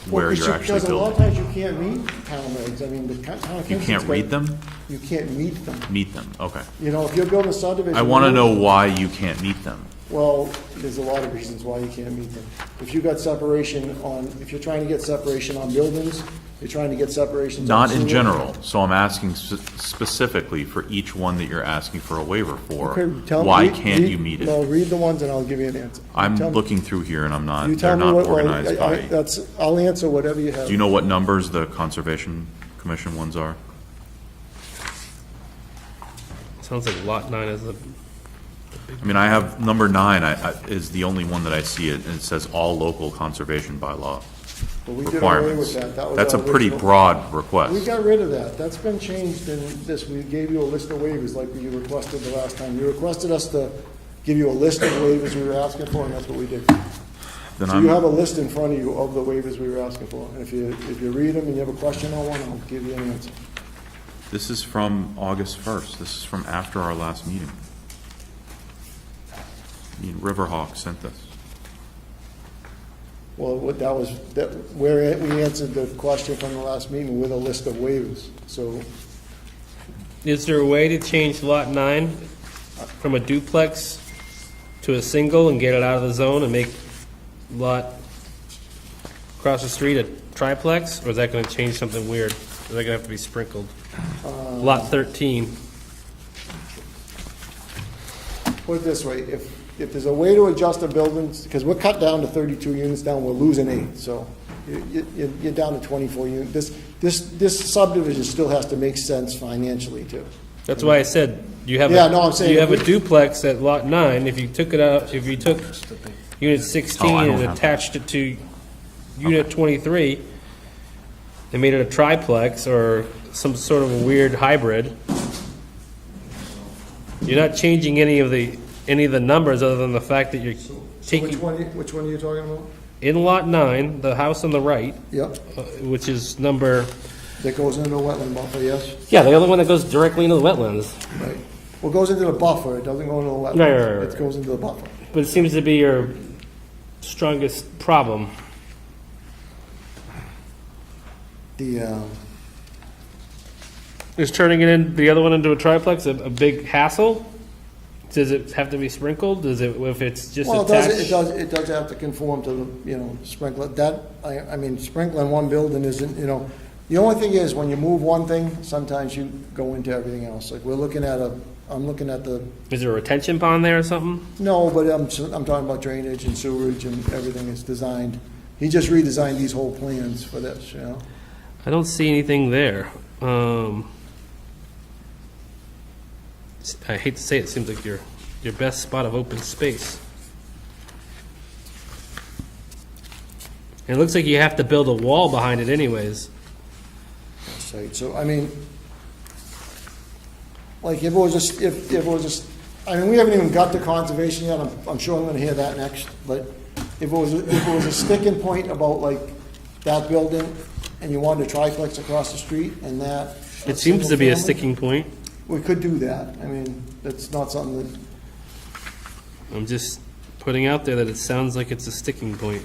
Well, where you're actually Because a lot of building. times you can't meet town regs, I mean, the town of You Kingston's can't got- read them? You can't meet them. Meet them, okay. You know, if you're building a subdivision. I want to know why you can't meet them. Well, there's a lot of reasons why you can't meet them. If you've got separation if you're trying to get separation on buildings, you're trying to get separations on Not in sewer. general, so I'm asking specifically for each one that you're asking for a waiver for. Okay, Why can't you meet Well, it? read the ones and I'll give you an answer. I'm Tell me- looking through here and I'm you not, tell they're me not what- organized by. I'll answer whatever you have. Do you know what numbers the Conservation Commission ones are? Sounds like lot 9 is the, I mean, I have number 9 is the only one that I see it, and it says all local conservation bylaw. But we did away with requirements. that. That was That's a our pretty original- broad We request. got rid of that. That's been changed in this. We gave you a list of waivers like you requested the last time. You requested us to give you a list of waivers we were asking for, and that's what we did. Then So you have I'm, a list in front of you of the waivers we were asking for. And if you read them and you have a question on one, I'll give you an answer. this is from August 1st. This is from after our last meeting. Riverhawk sent this. Well, that was, where we answered the question from the last meeting with a list of waivers. So Is there a way to change lot 9 from a duplex to a single and get it out of the zone and make lot across the street a triplex? Or is that gonna change something weird? Is that gonna have to be sprinkled? Lot 13. put it this way, if there's a way to adjust the buildings, because we're cut down to 32 units down, we're losing 8, so you're down to 24 units. This subdivision still has to make sense financially, too. That's why I said, you have, Yeah, no, I'm saying you have a we- duplex at lot 9, if you took it out, if you took unit 16 Oh, I don't and have attached it to unit 23, and made it a triplex or some sort of a weird hybrid, you're not changing any of the numbers other than the fact that you're So taking, which one are you talking about? in lot 9, the house on the right, Yep, which is number, that goes into the wetland buffer, yes? yeah, the other one that goes directly into the wetlands. Right. Well, it goes into the buffer, it doesn't go into the wetland. Right. It goes into the buffer. But it seems to be your strongest problem. Is turning it in, the other one into a triplex, a big hassle? Does it have to be sprinkled? Does it, if it's just Well, attached? it does have to conform to the, sprinkler, I mean, sprinkling one building isn't, the only thing is, when you move one thing, sometimes you go into everything else. Like, I'm looking at the, Is there a retention pond there or something? no, but I'm talking about drainage and sewerage and everything is designed. He just redesigned these whole plans for this, I don't see anything there. I hate to say it, seems like your best spot of open space. And it looks like you have to build a wall behind it anyways. site. So, I mean, like, if it was just, I mean, we haven't even got to conservation yet, I'm sure I'm gonna hear that next, but if it was a sticking point about like that building, and you wanted a triplex across the street, and that. It seems to be a single family, sticking point. We could do that, I mean, that's not something that, I'm just putting out there that it sounds like it's a sticking point.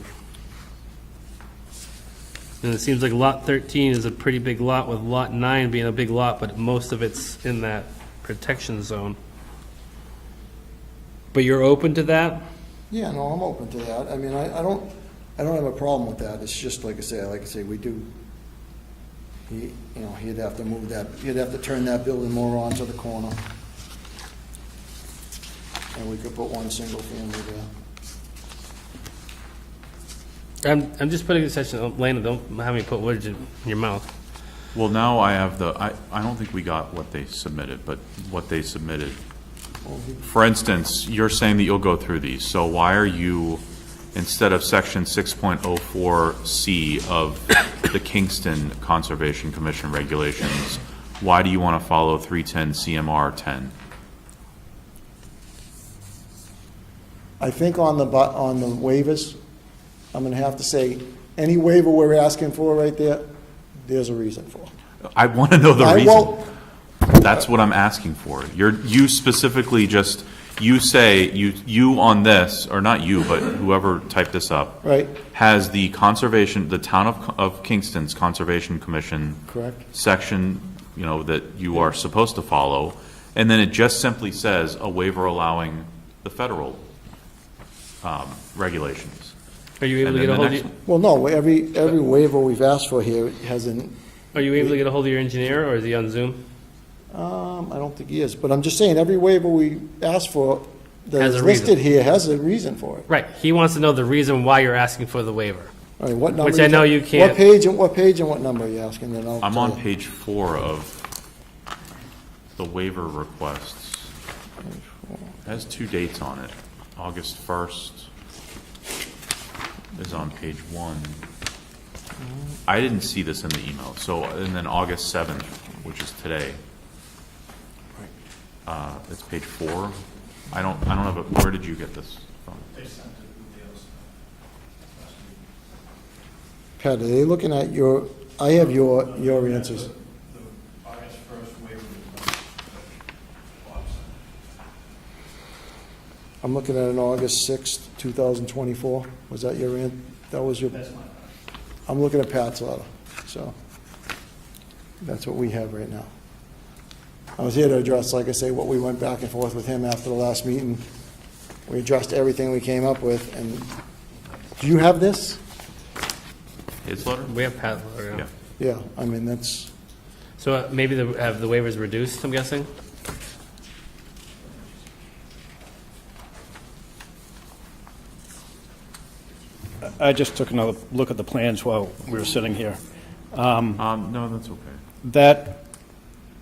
And it seems like lot 13 is a pretty big lot, with lot 9 being a big lot, but most of it's in that protection zone. But you're open to that? yeah, no, I'm open to that, I mean, I don't have a problem with that, it's just, like I say, we do, he'd have to move that, he'd have to turn that building more onto the corner. And we could put one single family there. I'm just putting this section, Lana, don't have me put words in your mouth. Well, now I have I don't think we got what they submitted, but what they submitted. For instance, you're saying that you'll go through these, so why are you, instead of section 6.04C of the Kingston Conservation Commission regulations, why do you want to follow 310 CMR 10? I think on the waivers, I'm gonna have to say, any waiver we're asking for right there, there's a reason for. I want to know the I reason. won't, That's what I'm asking for. You specifically just, you say, you on this, or not you, but whoever typed this up, right, has the conservation, the town of Kingston's Conservation Commission correct? section, that you are supposed to follow, and then it just simply says a waiver allowing the federal regulations. Are you able And to get then a the hold next of, one. Well, no, every waiver we've asked for here hasn't, are you able to get a hold of your engineer, or is he on Zoom? I don't think he is, but I'm just saying, every waiver we asked for that Has is a reason. listed here has a reason for it. Right, he wants to know the reason why you're asking for the waiver. All right, what number? Which I know you can't- What page and what number are you asking, then I'll. I'm tell on you. page 4 of the waiver requests. It has 2 dates on it. August 1st is on page 1. I didn't see this in the email, so, and then August 7th, which is today. It's page 4. I don't have it, where did you get this from? Pat, are they looking at your, I have your answers. I'm looking at an August 6th, 2024. Was that your, that was your? That's mine. I'm looking at Pat's letter, so that's what we have right now. I was here to address, like I say, what we went back and forth with him after the last meeting. We addressed everything we came up with, and do you have this? His letter? We have Pat, Yeah. Yeah, I mean, that's, So maybe have the waivers reduced, I'm guessing? I just took another look at the plans while we were sitting here. No, that's okay. That,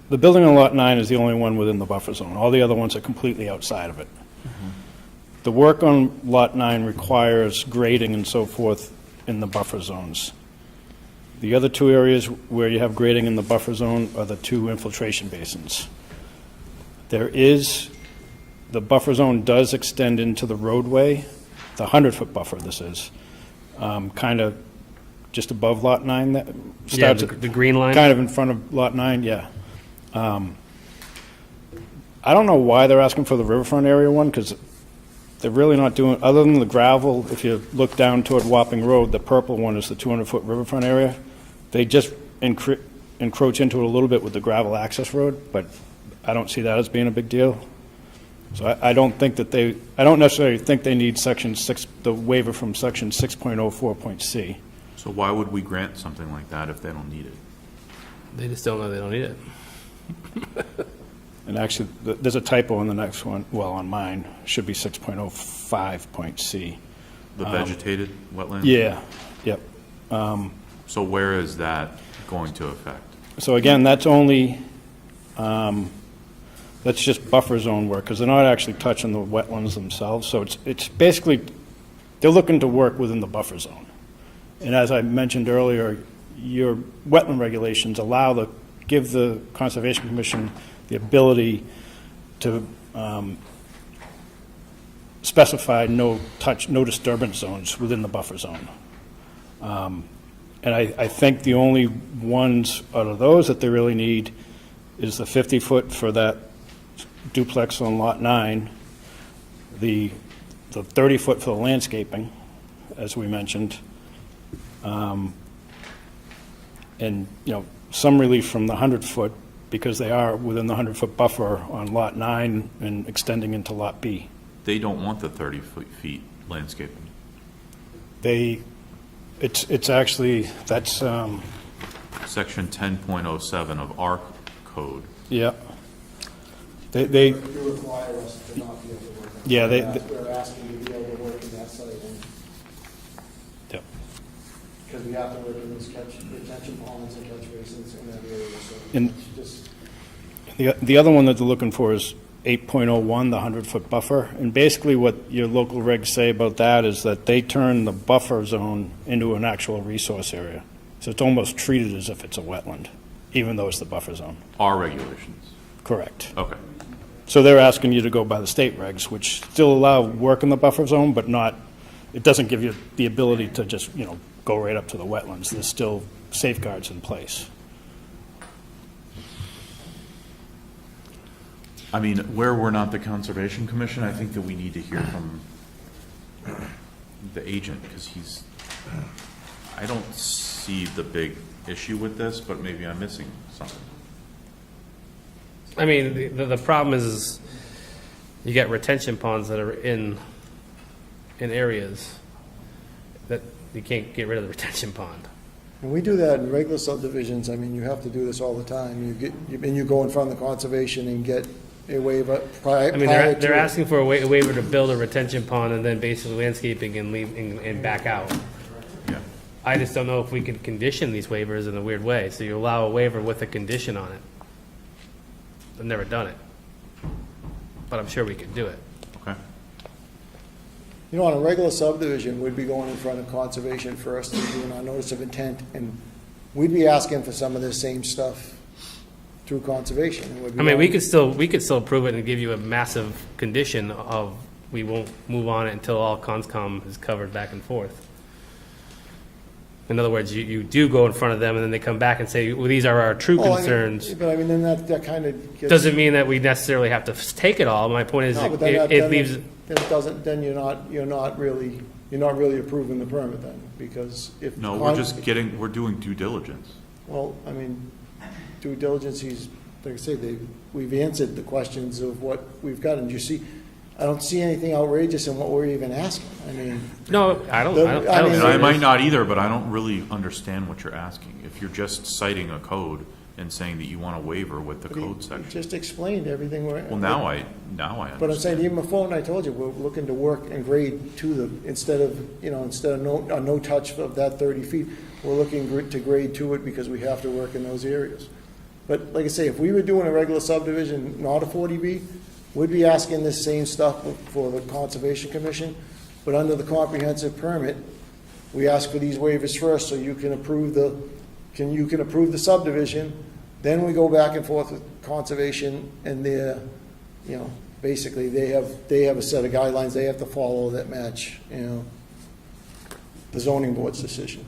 the building on Lot 9 is the only one within the buffer zone. All the other ones are completely outside of it. The work on Lot 9 requires grading and so forth in the buffer zones. The other two areas where you have grading in the buffer zone are the two infiltration basins. The buffer zone does extend into the roadway, the 100-foot buffer this is, kind of just above Lot 9. That Yeah, starts the green line? kind of in front of Lot 9, yeah. I don't know why they're asking for the riverfront area one, because they're really not doing, other than the gravel, if you look down toward Wapping Road, the purple one is the 200-foot riverfront area. They just encroach into it a little bit with the gravel access road, but I don't see that as being a big deal. So I don't think that I don't necessarily think they need section 6, the waiver from section 6.04.c. So why would we grant something like that if they don't need it? They just don't know they don't need it. And actually, there's a typo on the next one, well, on mine, should be 6.05.c. The vegetated wetland? Yeah, yep. So where is that going to affect? So again, that's only, that's just buffer zone work, because they're not actually touching the wetlands themselves. So it's basically, they're looking to work within the buffer zone. And as I mentioned earlier, your wetland regulations give the Conservation Commission the ability to specify no disturbance zones within the buffer zone. And I think the only ones out of those that they really need is the 50-foot for that duplex on Lot 9, the 30-foot for the landscaping, as we mentioned, and, some relief from the 100-foot, because they are within the 100-foot buffer on Lot 9 and extending into Lot B. They don't want the 30 feet landscaping. It's actually, that's, Section 10.07 of our code. yeah. They you require us to not be able to work. Yeah, We're asking to be able to work in that site, Yep. because we have to work in these retention ponds and catch basins in that area, so And- it's just. The other one that they're looking for is 8.01, the 100-foot buffer. And basically what your local regs say about that is that they turn the buffer zone into an actual resource area. So it's almost treated as if it's a wetland, even though it's the buffer zone. Our regulations. Correct. Okay. So they're asking you to go by the state regs, which still allow work in the buffer zone, but not, it doesn't give you the ability to just, go right up to the wetlands. There's still safeguards in place. I mean, where we're not the Conservation Commission, I think that we need to hear from the agent, because I don't see the big issue with this, but maybe I'm missing something. I mean, the problem is you get retention ponds that are in areas that you can't get rid of the retention pond. When we do that in regular subdivisions, I mean, you have to do this all the time. You go in front of the conservation and get a waiver prior I mean, to they're it. asking for a waiver to build a retention pond and then basically landscaping and leave and back out. Yeah. I just don't know if we could condition these waivers in a weird way. So you allow a waiver with a condition on it. I've never done it, but I'm sure we could do it. Okay. You know, on a regular subdivision, we'd be going in front of conservation first and doing our notice of intent, and we'd be asking for some of the same stuff through conservation. and we'd be I mean, we going- could still approve it and give you a massive condition of, we won't move on it until all conscom is covered back and forth. In other words, you do go in front of them, and then they come back and say, well, these are our true Well, I mean, concerns. But I mean, then that kind of gets. Doesn't mean that we necessarily have to take it all. My point is, No, but then that- it then leaves, Then it doesn't, then you're not really approving the permit then, because if. No, we're doing due diligence. Well, I mean, due diligence, like I say, we've answered the questions of what we've got, and you see, I don't see anything outrageous in what we're even asking. I mean, no, I don't I see mean- And I it might as- not either, but I don't really understand what you're asking. If you're just citing a code and saying that you want a waiver with the but he code section. just explained everything we're. Well, now I understand. But I'm saying, even before, and I told you, we're looking to work and grade to the, instead of no touch of that 30 feet, we're looking to grade to it because we have to work in those areas. But like I say, if we were doing a regular subdivision, not a 40B, we'd be asking this same stuff for the Conservation Commission, but under the comprehensive permit, we ask for these waivers first, so you can approve the subdivision, then we go back and forth with Conservation, and they're, basically, they have a set of guidelines they have to follow that match, the zoning board's decision.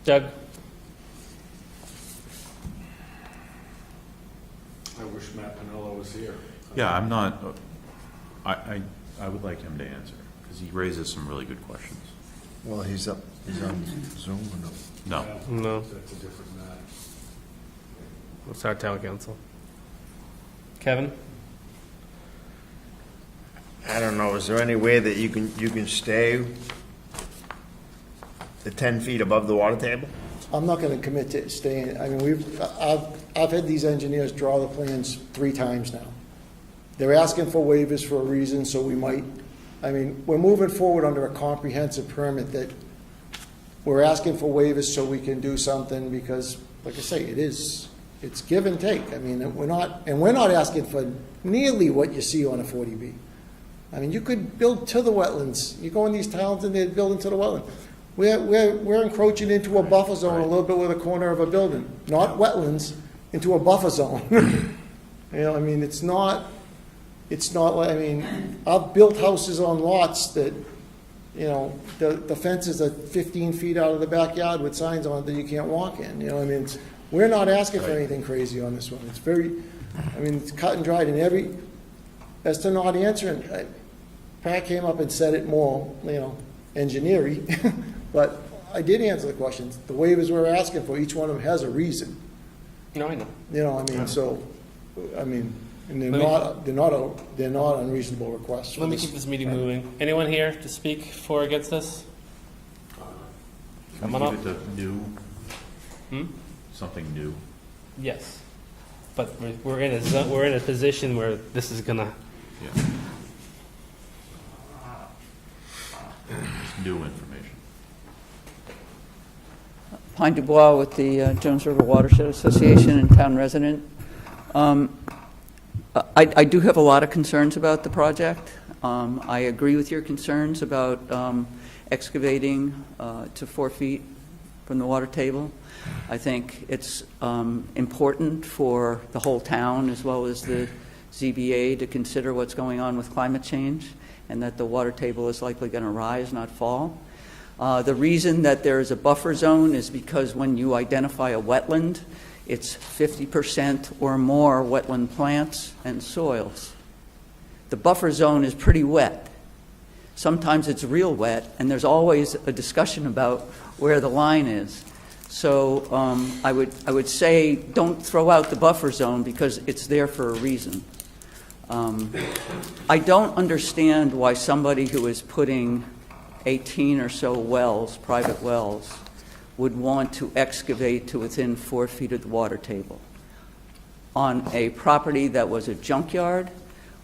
Doug? I wish Matt Pinello was here. Yeah, I'm not, I would like him to answer, because he raises some really good questions. Well, he's on Zoom or no? No. No. That's a different matter. What's our town council? Kevin? I don't know, is there any way that you can stay the 10 feet above the water table? I'm not gonna commit to staying, I mean, I've had these engineers draw the plans 3 times now. They're asking for waivers for a reason, so we might, we're moving forward under a comprehensive permit that we're asking for waivers so we can do something, because, like I say, it's give and take. I mean, we're not asking for nearly what you see on a 40B. I mean, you could build to the wetlands. You go in these towns and they're building to the wetland. We're encroaching into a buffer zone a little bit with a corner of a building, not wetlands, into a buffer zone. It's not like, I've built houses on lots that, the fences are 15 feet out of the backyard with signs on it that you can't walk in, we're not asking for anything crazy on this one. It's very, it's cut and dried, and as to not answering, Pat came up and said it more, engineering, but I did answer the questions. The waivers we're asking for, each one of them has a reason. No, I know. And they're not unreasonable requests. Let me keep this meeting moving. Anyone here to speak for or against this? Can Come we on give up. it to new? Something new. Yes. But we're in a position where this is gonna, Yeah. It's new information. Pine Dubois with the Jones River Watershed Association and town resident. I do have a lot of concerns about the project. I agree with your concerns about excavating to 4 feet from the water table. I think it's important for the whole town as well as the ZBA to consider what's going on with climate change and that the water table is likely going to rise, not fall. The reason that there is a buffer zone is because when you identify a wetland, it's 50% or more wetland plants and soils. The buffer zone is pretty wet. Sometimes it's real wet, and there's always a discussion about where the line is. So I would say don't throw out the buffer zone because it's there for a reason. I don't understand why somebody who is putting 18 or so wells, private wells, would want to excavate to within 4 feet of the water table on a property that was a junkyard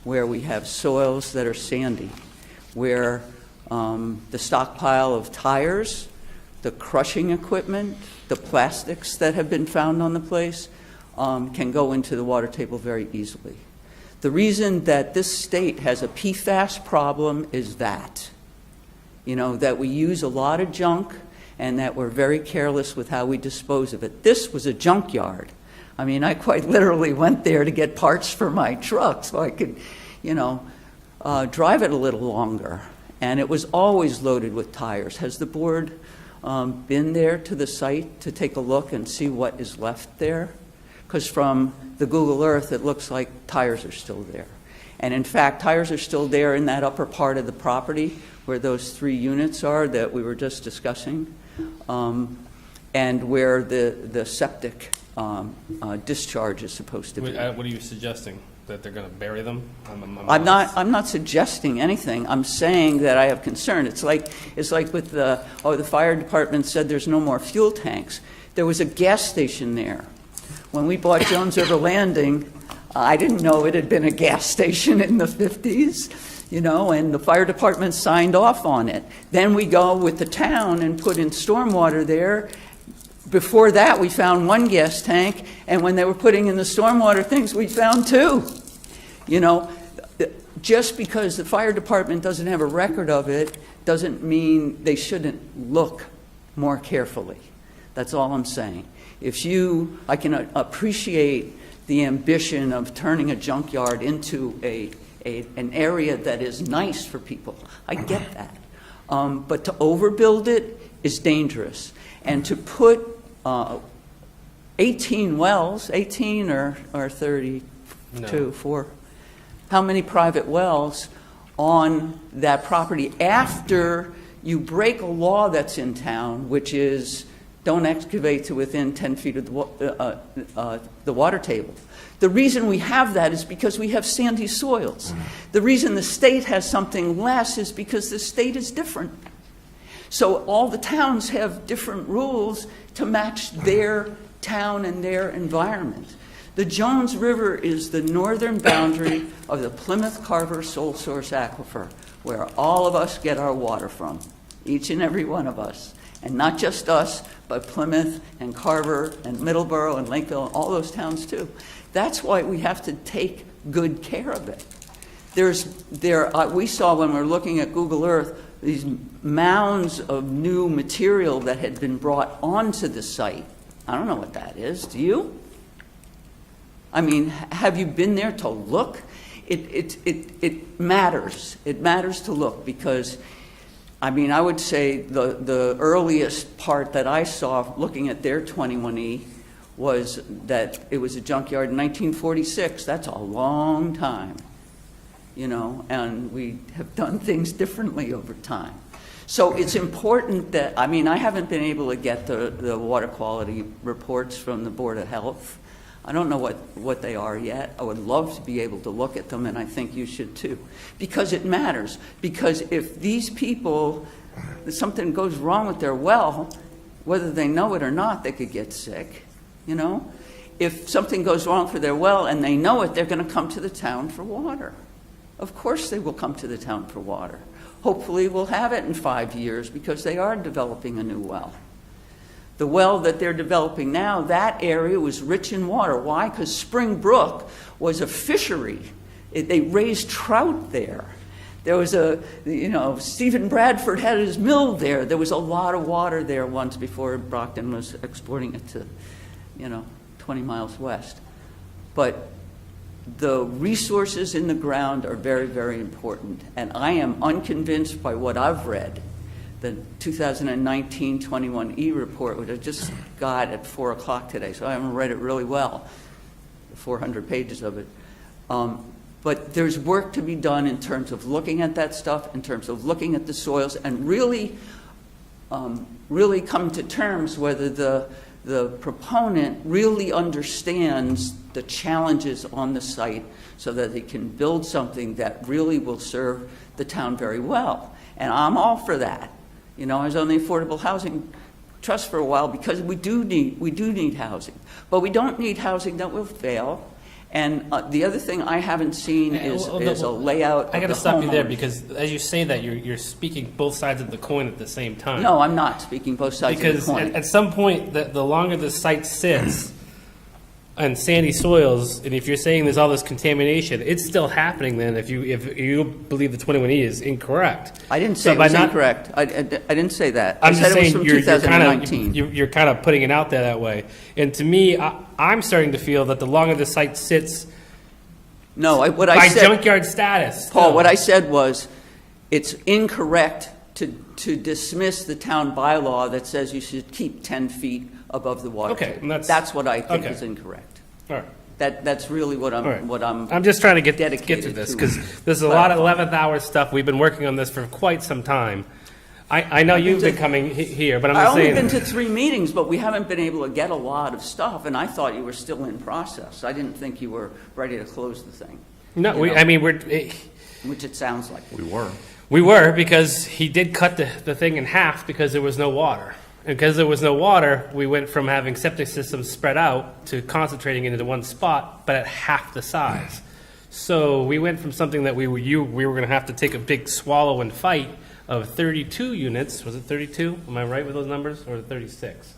where we have soils that are sandy, where the stockpile of tires, the crushing equipment, the plastics that have been found on the place can go into the water table very easily. The reason that this state has a PFAS problem is that. that we use a lot of junk and that we're very careless with how we dispose of it. This was a junkyard. I mean, I quite literally went there to get parts for my truck so I could, drive it a little longer. And it was always loaded with tires. Has the board been there to the site to take a look and see what is left there? Because from the Google Earth, it looks like tires are still there. And in fact, tires are still there in that upper part of the property where those 3 units are that we were just discussing, and where the septic discharge is supposed to be. What are you suggesting? That they're going to bury them? I'm not suggesting anything. I'm saying that I have concern. It's like with the fire department said there's no more fuel tanks. There was a gas station there. When we bought Jones River Landing, I didn't know it had been a gas station in the 50s, and the fire department signed off on it. Then we go with the town and put in stormwater there. Before that, we found 1 gas tank, and when they were putting in the stormwater things, we found 2. Just because the fire department doesn't have a record of it doesn't mean they shouldn't look more carefully. That's all I'm saying. I can appreciate the ambition of turning a junkyard into an area that is nice for people. I get that. But to overbuild it is dangerous. And to put 18 wells, 18 or 32, No. 4, how many private wells on that property after you break a law that's in town, which is don't excavate to within 10 feet of the water table. The reason we have that is because we have sandy soils. The reason the state has something less is because the state is different. So all the towns have different rules to match their town and their environment. The Jones River is the northern boundary of the Plymouth Carver Sole Source Aquifer, where all of us get our water from, each and every one of us. And not just us, but Plymouth and Carver and Middleborough and Lakeville and all those towns too. That's why we have to take good care of it. We saw when we were looking at Google Earth these mounds of new material that had been brought onto the site. I don't know what that is. Do you? I mean, have you been there to look? It matters. It matters to look because, I mean, I would say the earliest part that I saw looking at their 21E was that it was a junkyard in 1946. That's a long time, and we have done things differently over time. So it's important that, I mean, I haven't been able to get the water quality reports from the Board of Health. I don't know what they are yet. I would love to be able to look at them, and I think you should too. Because it matters. Because if these people, something goes wrong with their well, whether they know it or not, they could get sick, If something goes wrong for their well and they know it, they're going to come to the town for water. Of course they will come to the town for water. Hopefully we'll have it in 5 years because they are developing a new well. The well that they're developing now, that area was rich in water. Why? Because Spring Brook was a fishery. They raised trout there. There was Stephen Bradford had his mill there. There was a lot of water there once before Brockton was exporting it to, 20 miles west. But the resources in the ground are very, very important. And I am unconvinced by what I've read. The 2019 21E report, which I just got at 4 o'clock today, so I haven't read it really well, 400 pages of it. But there's work to be done in terms of looking at that stuff, in terms of looking at the soils, and really come to terms whether the proponent really understands the challenges on the site so that they can build something that really will serve the town very well. And I'm all for that. I was on the Affordable Housing Trust for a while because we do need housing. But we don't need housing that will fail. And the other thing I haven't seen is a layout of the I got to stop you there homeowners. because as you say that, you're speaking both sides of the coin at the same time. No, I'm not speaking both sides of the Because coin. at some point, the longer the site sits, and sandy soils, and if you're saying there's all this contamination, it's still happening then if you believe the 21E is incorrect. I didn't So say it by was not- incorrect. I didn't say that. I'm I just said it was saying from you're kind 2019. of you're kind of putting it out there that way. And to me, I'm starting to feel that the longer the site sits No, what I by said, junkyard status. Paul, still. what I said was, it's incorrect to dismiss the town bylaw that says you should keep 10 feet above the water Okay, table. and That's what I think okay. is incorrect. All right. That's really what All right. I'm just trying to get dedicated to this to because there's a lot of 11th hour stuff. We've been working on this for quite some time. I know you've been coming here, but I'm I've just only saying. been to 3 meetings, but we haven't been able to get a lot of stuff, and I thought you were still in process. I didn't think you were ready to close the thing, No, you know. I mean which it sounds like. we were because he did cut the thing in half because there was no water. And because there was no water, we went from having septic systems spread out to concentrating it into one spot, but at half the size. So we went from something that we were going to have to take a big swallow and fight of 32 units. Was it 32? Am I right with those numbers, or 36?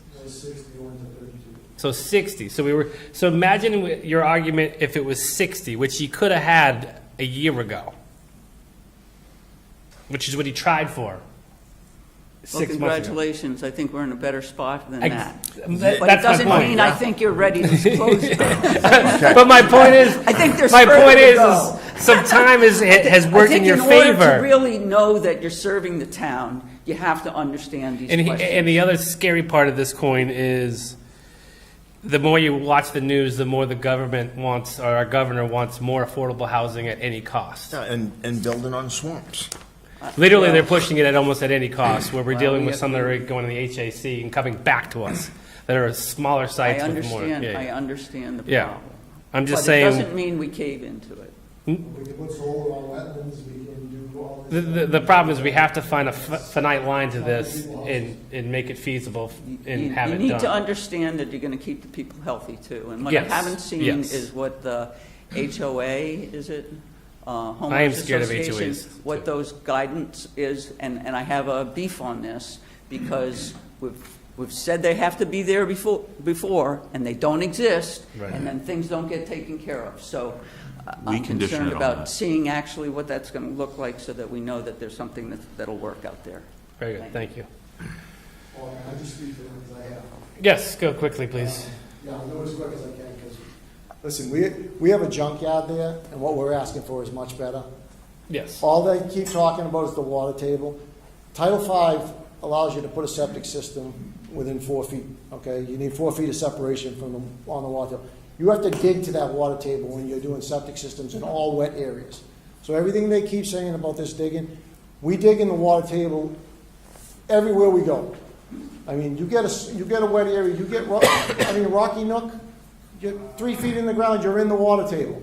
So 60. So imagine your argument if it was 60, which he could have had a year ago, which is what he tried for. Well, 6 months ago. congratulations. I think we're in a better spot than that. But it That's my doesn't point. mean I think you're ready to close it. But my point is, I think there's my further point to is go. some time has worked in your I think in order to favor. really know that you're serving the town, you have to understand these questions. And the other scary part of this coin is the more you watch the news, the more the government wants, or our governor wants more affordable housing at any cost. And building on swamps. Literally, they're pushing it at almost at any cost, where we're Well, dealing we with have some that to- are going to the HAC and coming back to us that are smaller I sites with more. understand, yeah. I understand the Yeah. problem. I'm just But it saying. doesn't mean we cave into it. We can put solar on wetlands, we can do all this. The problem is we have to find a finite line to this and make it feasible and have You it need to done. understand that you're going to keep the people healthy, too. And what I Yes, haven't seen yes. is what the HOA, is it? I am Homeowners scared of Association, HOAs, what too. those guidance is, and I have a beef on this, because we've said they have to be there before, and they don't exist, Right. and then things don't get taken care of. So We I'm condition concerned it on about that. seeing actually what that's going to look like, so that we know that there's something that'll work out there. Very good, thank you. Well, I just speak for them because I have. Yes, go quickly, please. Yeah, I'll go as quick as I can, because, listen, we have a junkyard there, and what we're asking for is much better. Yes. All they keep talking about is the water table. Title V allows you to put a septic system within 4 feet, okay? You need 4 feet of separation from on the water table. You have to dig to that water table when you're doing septic systems in all wet areas. So everything they keep saying about this digging, we dig in the water table everywhere we go. I mean, you get a wet area, Rocky Nook, you're 3 feet in the ground, you're in the water table.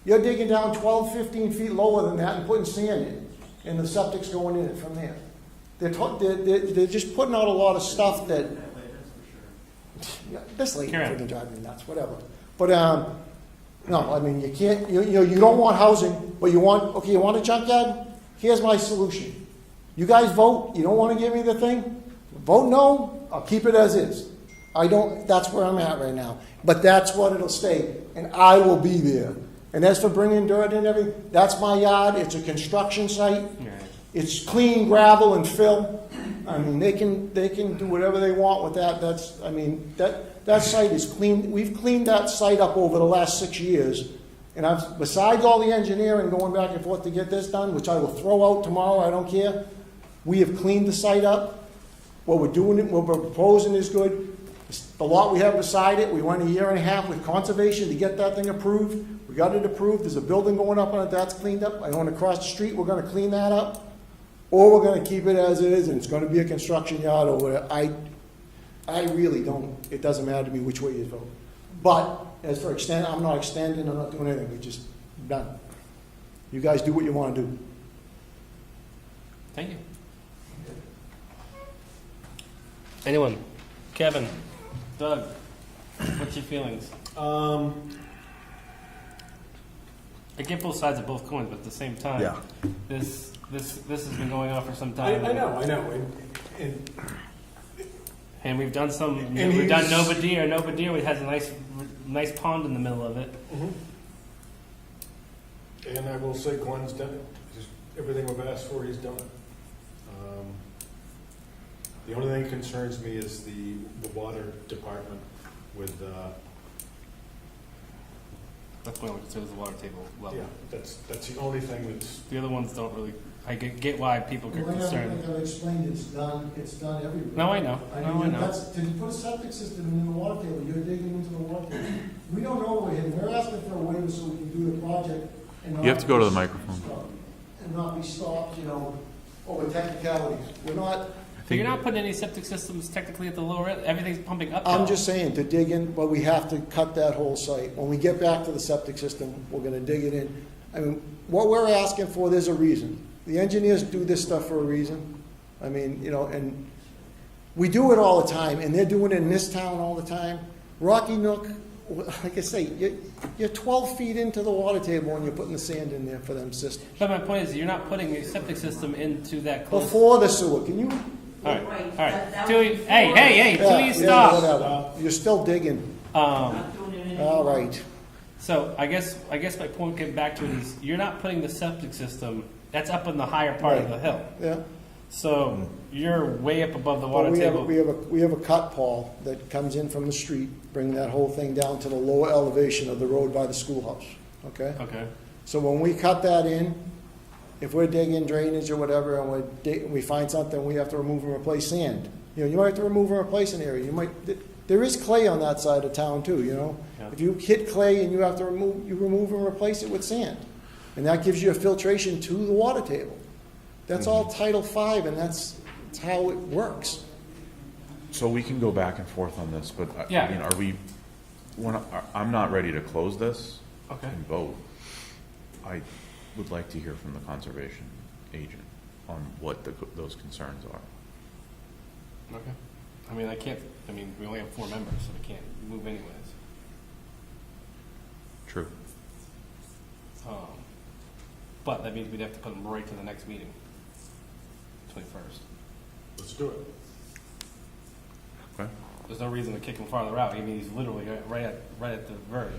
You're digging down 12, 15 feet lower than that and putting sand in, and the septic's going in it from there. They're just putting out a lot of stuff that, yeah, this lady Karen. freaking drive me nuts, whatever. But, no, I mean, you can't, you don't want housing, but you want a junkyard? Here's my solution. You guys vote, you don't want to give me the thing? Vote no, I'll keep it as is. That's where I'm at right now. But that's what it'll stay, and I will be there. And as for bringing dirt and everything, that's my yard, it's a construction site. It's clean gravel and fill. I mean, they can do whatever they want with that. That site is clean. We've cleaned that site up over the last 6 years. And besides all the engineering going back and forth to get this done, which I will throw out tomorrow, I don't care, we have cleaned the site up. What we're proposing is good. The lot we have beside it, we went a year and a half with conservation to get that thing approved. We got it approved. There's a building going up on it, that's cleaned up. I own across the street, we're gonna clean that up. Or we're gonna keep it as it is, and it's gonna be a construction yard or whatever. I really don't, it doesn't matter to me which way you vote. But, as for I'm not extending, I'm not doing anything, we just, done. You guys do what you wanna do. Thank you. Anyone? Kevin? Doug? What's your feelings? I get both sides of both coins, but at the same time, Yeah. this has been going on for some time. I know, and And we've done some, And we've done he's- Nova Deer. Nova Deer has a nice nice pond in the middle of it. And I will say Glenn's done it. Just everything we've asked for, he's done it. The only thing that concerns me is the water department with, That's my only concern is the water table level. yeah, that's the only thing that's, The other ones don't really, I get why people get Well, I concerned. think I've explained it's done everywhere. No, I know. I No, mean, I know. that's, to put a septic system in the water table, you're digging into the water table. We don't know what we're hitting. We're asking for a waiver so we can do the project and not. You have to go to the be microphone. stopped- And not be stopped, over technicalities. We're not, So you're not putting any septic systems technically at the lower end, everything's pumping up. I'm just saying, to dig in, but we have to cut that whole site. When we get back to the septic system, we're gonna dig it in. I mean, what we're asking for, there's a reason. The engineers do this stuff for a reason. I mean, and we do it all the time, and they're doing it in this town all the time. Rocky Nook, like I say, you're 12 feet into the water table and you're putting the sand in there for them systems. But my point is, you're not putting a septic system into that close. Before the sewer, can you? All right, Right, all that- right. that Till would you, be hey, four. hey, till you Yeah, stop. whatever. You're still digging. Not doing it anymore. All right. So I guess my point getting back to it is, you're not putting the septic system, that's up in the higher part of Right. the hill. Yeah. So you're way up above the But water table. we have a cut, Paul, that comes in from the street, bringing that whole thing down to the lower elevation of the road by the schoolhouse, okay? Okay. So when we cut that in, if we're digging drainage or whatever, and we find something, we have to remove and replace sand. You might have to remove and replace an area. There is clay on that side of town too, Yeah. If you hit clay and you have to remove and replace it with sand. And that gives you a filtration to the water table. That's all Title V, and that's how it works. So we can go back and forth on this, but Yeah. I mean, I'm not ready to close this Okay. and vote. I would like to hear from the conservation agent on what those concerns are. Okay. We only have 4 members, so we can't move anyways. True. But that means we'd have to put them right to the next meeting, 21st. let's do it. Okay. There's no reason to kick him farther out. I mean, he's literally right at the verge.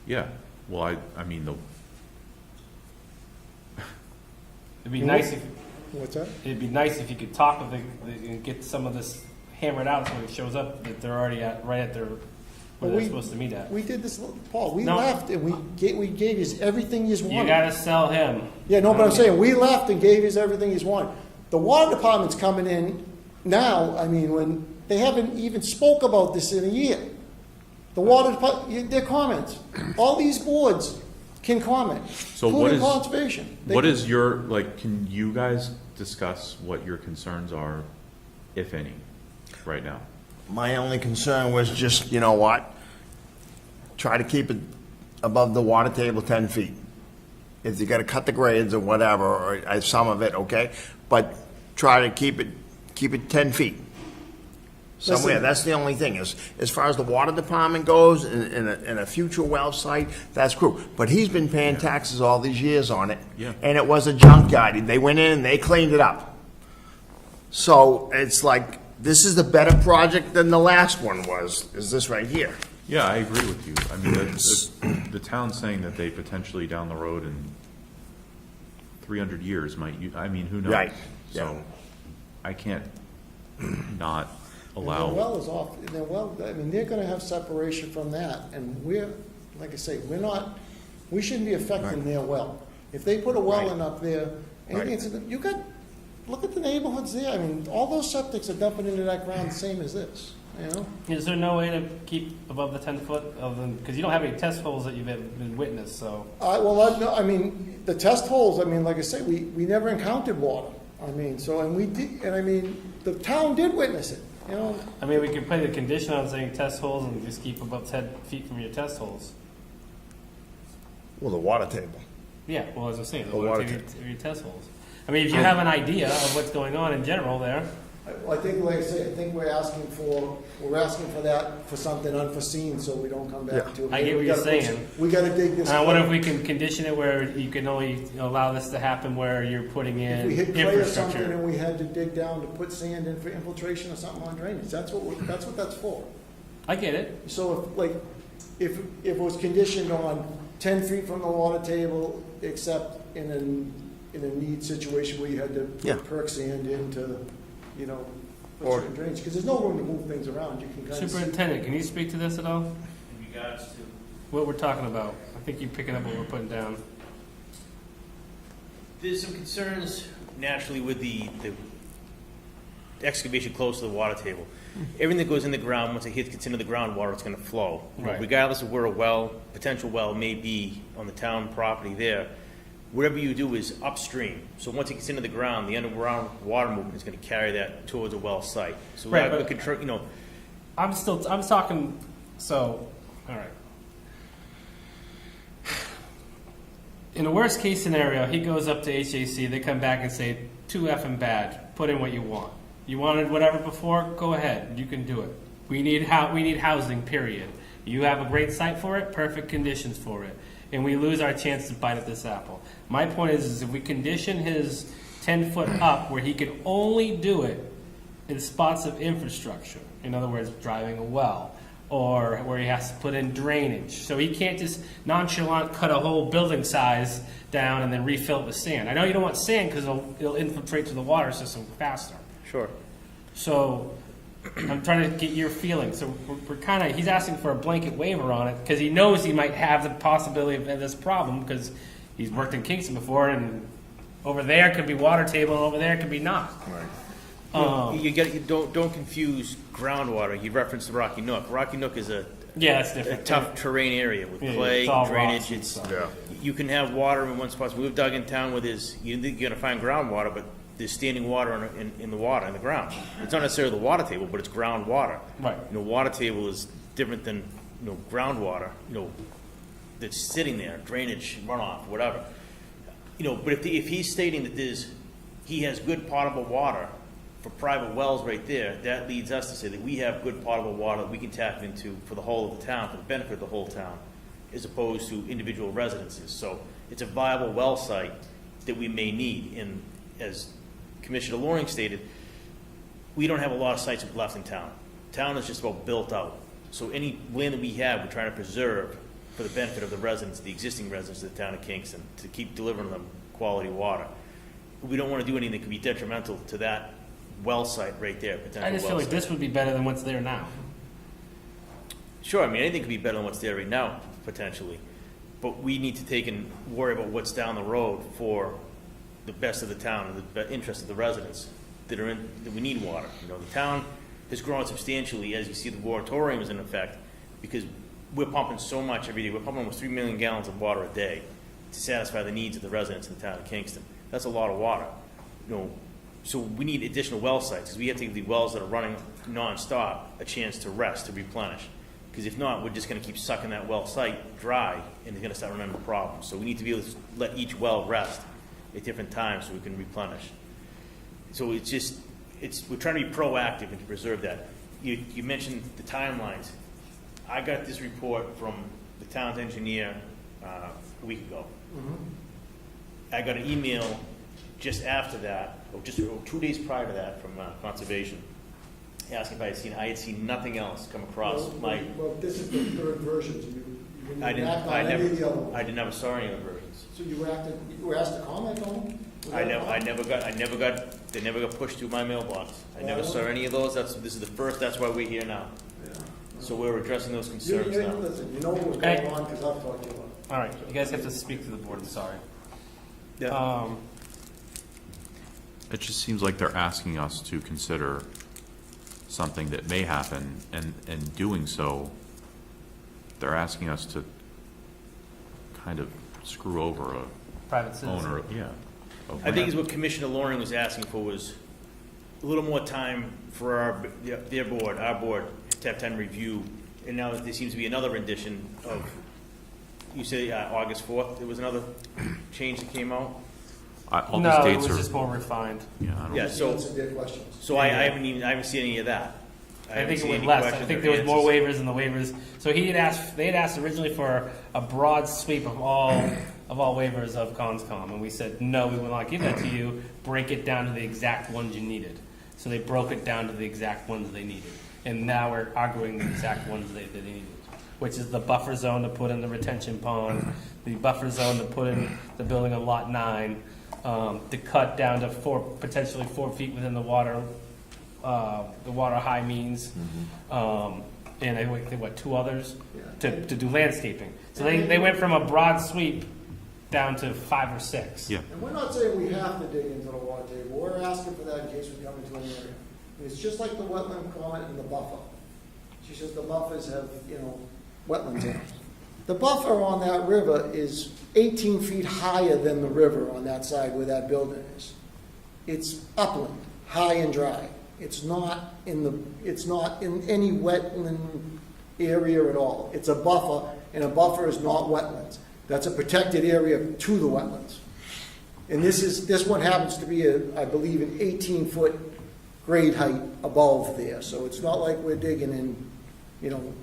Yeah. Well, I mean, It'd be nice if What's that? you could talk with and get some of this hammered out so when it shows up that they're already right at where Well, they're we- supposed to meet at. We did this, Paul, we No. left and we gave you everything you You wanted. gotta sell him. Yeah, no, but I'm saying, we left and gave you everything you wanted. The water department's coming in now, I mean, when, they haven't even spoke about this in a year. The water department, their comments, all these boards can comment, So what including is- conservation. They what can- is your, can you guys discuss what your concerns are, if any, right now? My only concern was just, you know what? Try to keep it above the water table 10 feet. If you gotta cut the grades or whatever, or some of it, okay? But try to keep it 10 feet. Somewhere, Listen. that's the only thing, as far as the water department goes, in a future well site, that's cool. But he's been paying taxes all these years on it. Yeah. And it was a junkyard, they went in and they cleaned it up. So it's like, this is the better project than the last one was, is this right here. Yeah, I agree with you. I mean, the town's saying that they potentially down the road in 300 years who knows? Right, So yeah. I can't not And allow. their well is off, and their well, I mean, they're gonna have separation from that, and we're, like I say, we shouldn't be affecting their well. If they put a well in up there, anything, look at the neighborhoods there, I mean, all those septics are dumping into that ground the same as this, Is there no way to keep above the 10 foot because you don't have any test holes that you've been witnessed, so. I mean, the test holes, I mean, like I say, we never encountered water. I mean, the town did witness it, I mean, we could put a condition on saying test holes and just keep above 10 feet from your test holes. Well, the water table. Yeah, well, as I say, the The water water table or your test holes. I mean, if you have an idea of what's going on in general there, I think, like I say, I think we're asking for that for something unforeseen, so we don't come back to it. I get what you're saying. We gotta dig this. what if we can condition it where you can only allow this to happen where you're putting If we in hit clay or something infrastructure? and we had to dig down to put sand in for infiltration or something on drainage, that's what that's for. I get it. So if, like, if it was conditioned on 10 feet from the water table, except in a need situation where you had to Yeah. put perk sand into, you know, for Or- certain drainage, because there's no room to move things around, you can kind of. Superintendent, can you speak to this at all? In regards to What we're talking about? I think you're picking up what we're putting down. There's some concerns naturally with the excavation close to the water table. Everything that goes in the ground, once it gets into the groundwater, it's gonna flow. Right. Regardless of where a well, potential well may be on the town property there, whatever you do is upstream. So once it gets into the ground, the underground water movement is gonna carry that towards a well site. So Right, that but- would control, you know, I'm talking, so, all right. In a worst case scenario, he goes up to HAC, they come back and say, too effing bad, put in what you want. You wanted whatever before, go ahead, you can do it. We need housing, period. You have a great site for it, perfect conditions for it. And we lose our chance to bite at this apple. My point is if we condition his 10-foot up where he can only do it in spots of infrastructure, in other words, driving a well, or where he has to put in drainage. So he can't just nonchalant cut a whole building size down and then refill it with sand. I know you don't want sand because it'll infiltrate to the water system faster. sure. So I'm trying to get your feeling. So we're kind of, he's asking for a blanket waiver on it because he knows he might have the possibility of this problem because he's worked in Kingston before and over there could be water table and over there could be not. You don't confuse groundwater. You referenced the Rocky Nook. Rocky Nook is a Yeah, that's different. tough terrain area with Yeah, clay, it's all drainage. rocks and It's stuff. you can have water in one spot. We've dug in town with you're going to find groundwater, but there's standing water in the water in the ground. It's not necessarily the water table, but it's groundwater. Right. You know, water table is different than groundwater. That's sitting there, drainage, runoff, whatever. But if he's stating that he has good potable water for private wells right there, that leads us to say that we have good potable water that we can tap into for the whole of the town, for the benefit of the whole town, as opposed to individual residences. So it's a viable well site that we may need. And as Commissioner Loring stated, we don't have a lot of sites left in town. Town is just about built out. So any land that we have, we're trying to preserve for the benefit of the residents, the existing residents of the town of Kingston, to keep delivering them quality water. We don't want to do anything that could be detrimental to that well site right there, potential I just feel well like site. this would be better than what's there now. Sure, I mean, anything could be better than what's there right now, potentially. But we need to take and worry about what's down the road for the best of the town and the interest of the residents that we need water. The town has grown substantially, as you see the moratorium is in effect, because we're pumping so much every day. We're pumping almost 3 million gallons of water a day to satisfy the needs of the residents in the town of Kingston. That's a lot of water. So we need additional well sites, because we have to give the wells that are running nonstop a chance to rest, to replenish. Because if not, we're just going to keep sucking that well site dry, and it's going to start running into problems. So we need to be able to let each well rest at different times so we can replenish. So we're trying to be proactive and to preserve that. You mentioned the timelines. I got this report from the town's engineer a week ago. I got an email just after that, or just 2 days prior to that, from Conservation, asking if I had seen nothing else come across my. Well, this is the third version, so you didn't I didn't. act on I any of the other ones. never saw any of the versions. So you were asked to comment on them? Was that a comment? They never got pushed through my mailbox. I Yeah, never I saw know. any of those. This is the first. That's why we're here now. Yeah. So we're addressing those concerns now. Listen, you know what was Hey. going on, because I've talked to you about it. All right, you guys have to speak to the board, sorry. Yeah. It just seems like they're asking us to consider something that may happen, and in doing so, they're asking us to kind of screw over a Private citizen. owner, yeah. of I think land. is what Commissioner Loring was asking for was a little more time for their board, our board, to have time to review. And now there seems to be another rendition of, you say August 4th, there was another change that came out? All No, these it dates was are, just more refined. yeah, I don't. Yeah, Just so, answered their questions. so I haven't seen any of that. I haven't think it seen went any less. I questions think or there was more answers. waivers, and the waivers. So they had asked originally for a broad sweep of all waivers of CONSCOM, and we said no, we will not give that to you. Break it down to the exact ones you needed. So they broke it down to the exact ones they needed, and now we're arguing the exact ones that they needed. which is the buffer zone to put in the retention pond, the buffer zone to put in the building on lot 9, to cut down to potentially 4 feet within the water high means, and I think, what, 2 others, to do landscaping. So they went from a broad sweep down to 5 or 6. Yeah. And we're not saying we have to dig into the water table, we're asking for that in case we come into an area. It's just like the wetland comment and the buffer. She says the buffers have, wetlands in them. The buffer on that river is 18 feet higher than the river on that side where that building is. It's upland, high and dry. It's not in any wetland area at all. It's a buffer, and a buffer is not wetlands. That's a protected area to the wetlands. And this one happens to be, I believe, an 18-foot grade height above there. So it's not like we're digging in,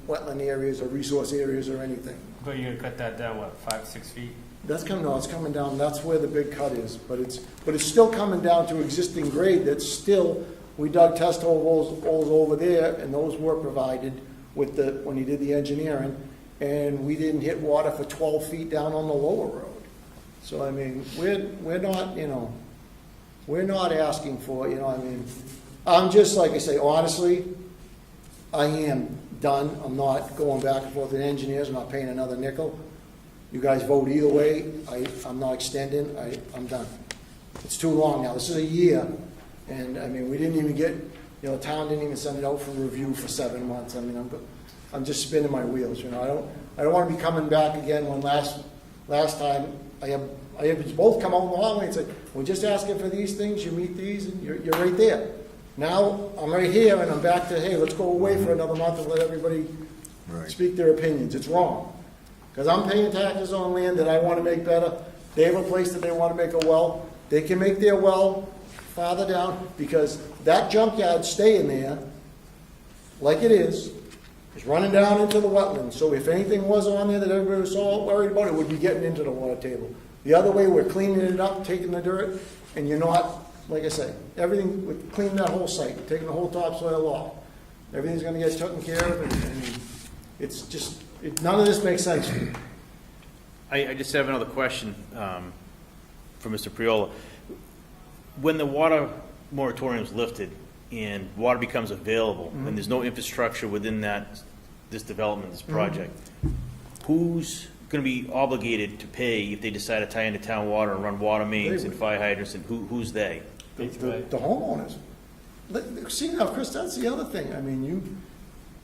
wetland areas or resource areas or anything. But you're gonna cut that down, what, 5, 6 feet? It's coming down, that's where the big cut is. But it's still coming down to existing grade that's still, we dug test holes over there, and those were provided with when he did the engineering, and we didn't hit water for 12 feet down on the lower road. So, I mean, we're not, we're not asking for, I'm just, like I say, honestly, I am done. I'm not going back and forth with engineers, I'm not paying another nickel. You guys vote either way, I'm not extending, I'm done. It's too long now, this is a year, and, I mean, we didn't even get, the town didn't even send it out for review for 7 months. I mean, I'm just spinning my wheels, I don't want to be coming back again when last time, I have both come out the long way and said, we're just asking for these things, you meet these, and you're right there. Now, I'm right here, and I'm back to, hey, let's go away for another month and let everybody speak their opinions. It's wrong. Because I'm paying taxes on land that I want to make better. They have a place that they want to make a well. They can make their well farther down, because that junkyard staying there, like it is running down into the wetlands. So if anything was on there that everybody was so worried about, it would be getting into the water table. The other way, we're cleaning it up, taking the dirt, and you're not, like I say, everything, we're cleaning that whole site, taking the whole topsoil off. Everything's going to get taken care of, and it's just, none of this makes sense to me. I just have another question for Mr. Priola. When the water moratorium is lifted and water becomes available, and there's no infrastructure within this development, this project, who's going to be obligated to pay if they decide to tie into town water and run water mains and fire hydrants, and who's they? The homeowners. See now, Chris, that's the other thing. I mean,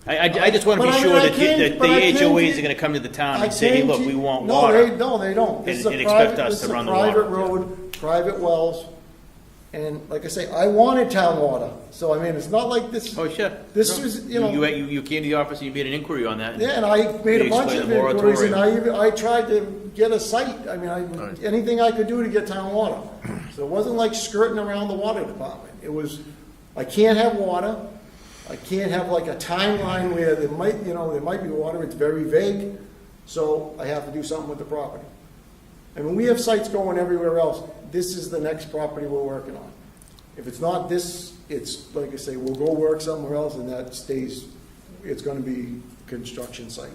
I just want to be sure that the HOAs are going to come to the town and say, hey, look, we want water. No, they don't. This is a expect us to run the water. Private road, private wells, and like I say, I wanted town water. So, I mean, it's not like this. Oh, sure. This is, You came to the office and you made an inquiry on that. Yeah, and I made a bunch of inquiries, and moratorium. I tried to get a site. I mean, anything I could do to get town water. So it wasn't like skirting around the water department. It was, I can't have water. I can't have like a timeline where there might be water. It's very vague. So I have to do something with the property. I mean, we have sites going everywhere else. This is the next property we're working on. If it's not this, it's, like I say, we'll go work somewhere else, and that stays, it's going to be a construction site.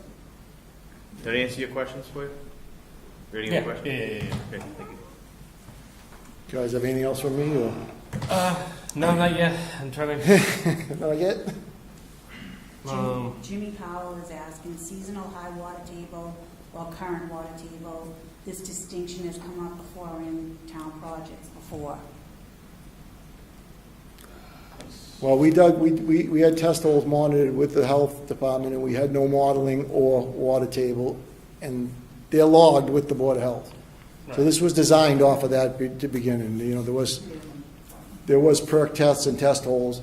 Did I answer your questions for you? Yeah. Okay, thank you. You guys have anything else for me? Or? No, not yet. I'm trying to. Not yet? Jimmy Powell is asking, seasonal high water table or current water table. This distinction has come up before in town projects before. Well, we had test holes monitored with the health department, and we had no modeling or water table, and they're logged with the Board of Health. So this was designed off of that to begin, and there was perk tests and test holes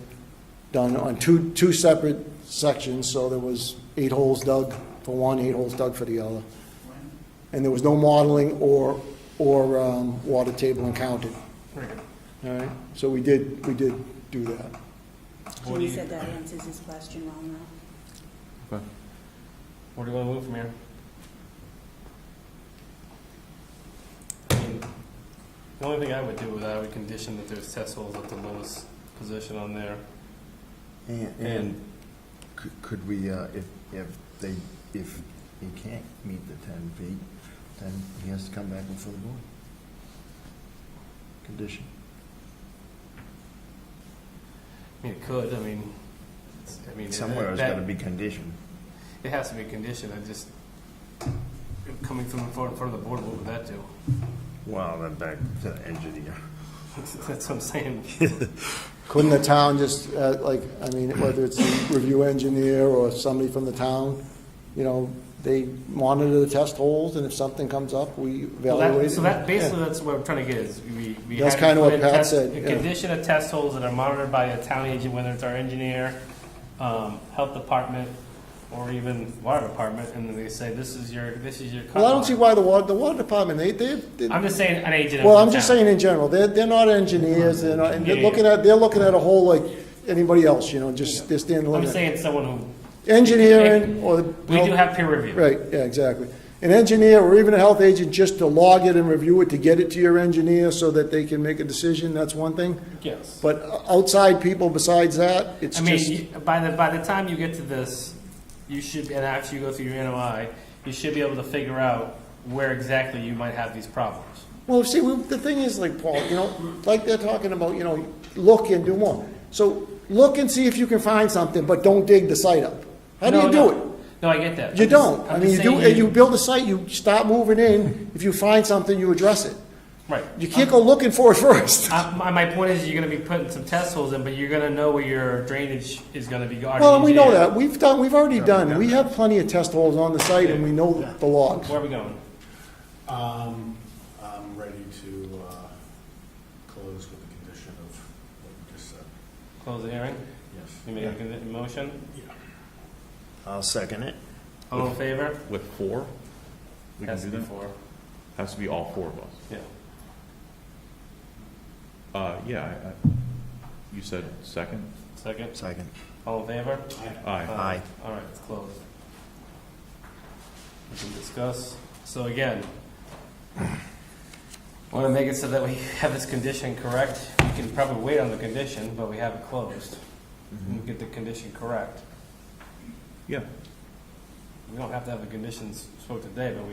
done on two separate sections. So there was 8 holes dug for one, 8 holes dug for the other, and there was no modeling or water table encountered. All right, so we did do that. Jimmy said that answers his question well enough. Okay. Where do you want to move from here? I mean, the only thing I would do with that, I would condition that there's test holes at the lowest position on there. And could we, if they if he can't meet the 10 feet, then he has to come back before the board. Condition. I mean, it could, I mean, Somewhere it's gotta be conditioned. It has to be conditioned, I just, coming from in front of the board, what would that do? Well, then back to the engineer. That's what I'm saying. Couldn't the town just, whether it's the review engineer or somebody from the town, they monitor the test holes, and if something comes up, we evaluate it? So that, basically, Yeah. that's what I'm trying to get is, we That's had to kinda put what in Pat test- said, a yeah. condition of test holes that are monitored by a town agent, whether it's our engineer, health department, or even water department, and then they say, this is your cut Well, I don't see line. why the water department, I'm just saying an agent of well, the I'm just town. saying in general, they're not engineers, they're not, and Yeah, they're looking at a hole like anybody else, just, they're standing I'm looking just at saying someone who, engineering or. we do have peer review. Right, yeah, exactly. An engineer or even a health agent just to log it and review it, to get it to your engineer so that they can make a decision, that's one thing. Yes. But outside people besides that, it's I mean, just, by the time you get to this, you should, and after you go through your NOI, you should be able to figure out where exactly you might have these problems. well, see, the thing is, like, Paul, like they're talking about, look and do more. So look and see if you can find something, but don't dig the site up. How do No, you do no. it? No, I get that. You I'm just- don't. I'm I mean, just you do, saying you build a site, you start moving in. If you find something, you address it. Right. You can't go looking for it first. My point is, you're gonna be putting some test holes in, but you're gonna know where your drainage is gonna be. Well, and we know that. We've already done. We have plenty of test holes on the site, and we know the logs. Where are we going? I'm ready to close with the condition of what you just said. Close the hearing? Yes. You make a motion? Yeah. I'll second it. All in favor? With 4? We can Has do to be that? 4. Has to be all 4 of us. Yeah. Yeah, you said second? Second? Second. All in favor? Aye. Aye. All right, it's closed. We can discuss. So again, want to make it so that we have this condition correct. We can probably wait on the condition, but we have it closed. We get the condition correct. Yeah. We don't have to have the conditions spoke today, but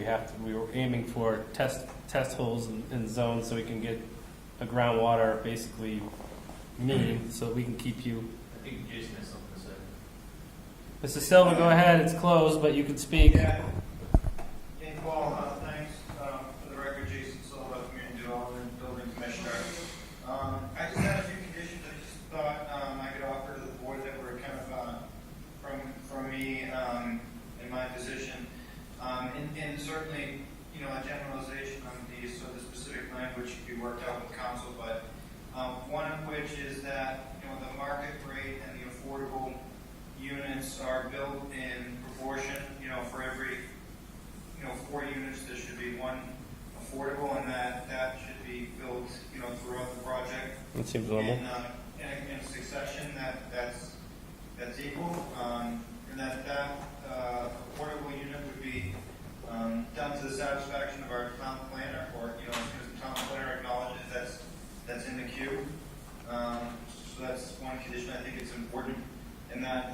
we were aiming for test holes in zones so we can get a groundwater basically mean, so we can keep you. I think Jason has something to say. Mr. Silva, go ahead, it's closed, but you can speak. Yeah. Hey, Paul, thanks. For the record, Jason Silva, Community Development Building Commissioner. I just had a few conditions I just thought I could offer to the board that were kind of from me in my position. And certainly, a generalization on these, so the specific language should be worked out with council, but one of which is that, the market rate and the affordable units are built in proportion, for every, 4 units, there should be 1 affordable, and that should be built, throughout the project. It seems normal. In succession, that's equal, and that affordable unit would be done to the satisfaction of our town planner, or, as soon as the town planner acknowledges that's in the queue. So that's one condition I think it's important. And that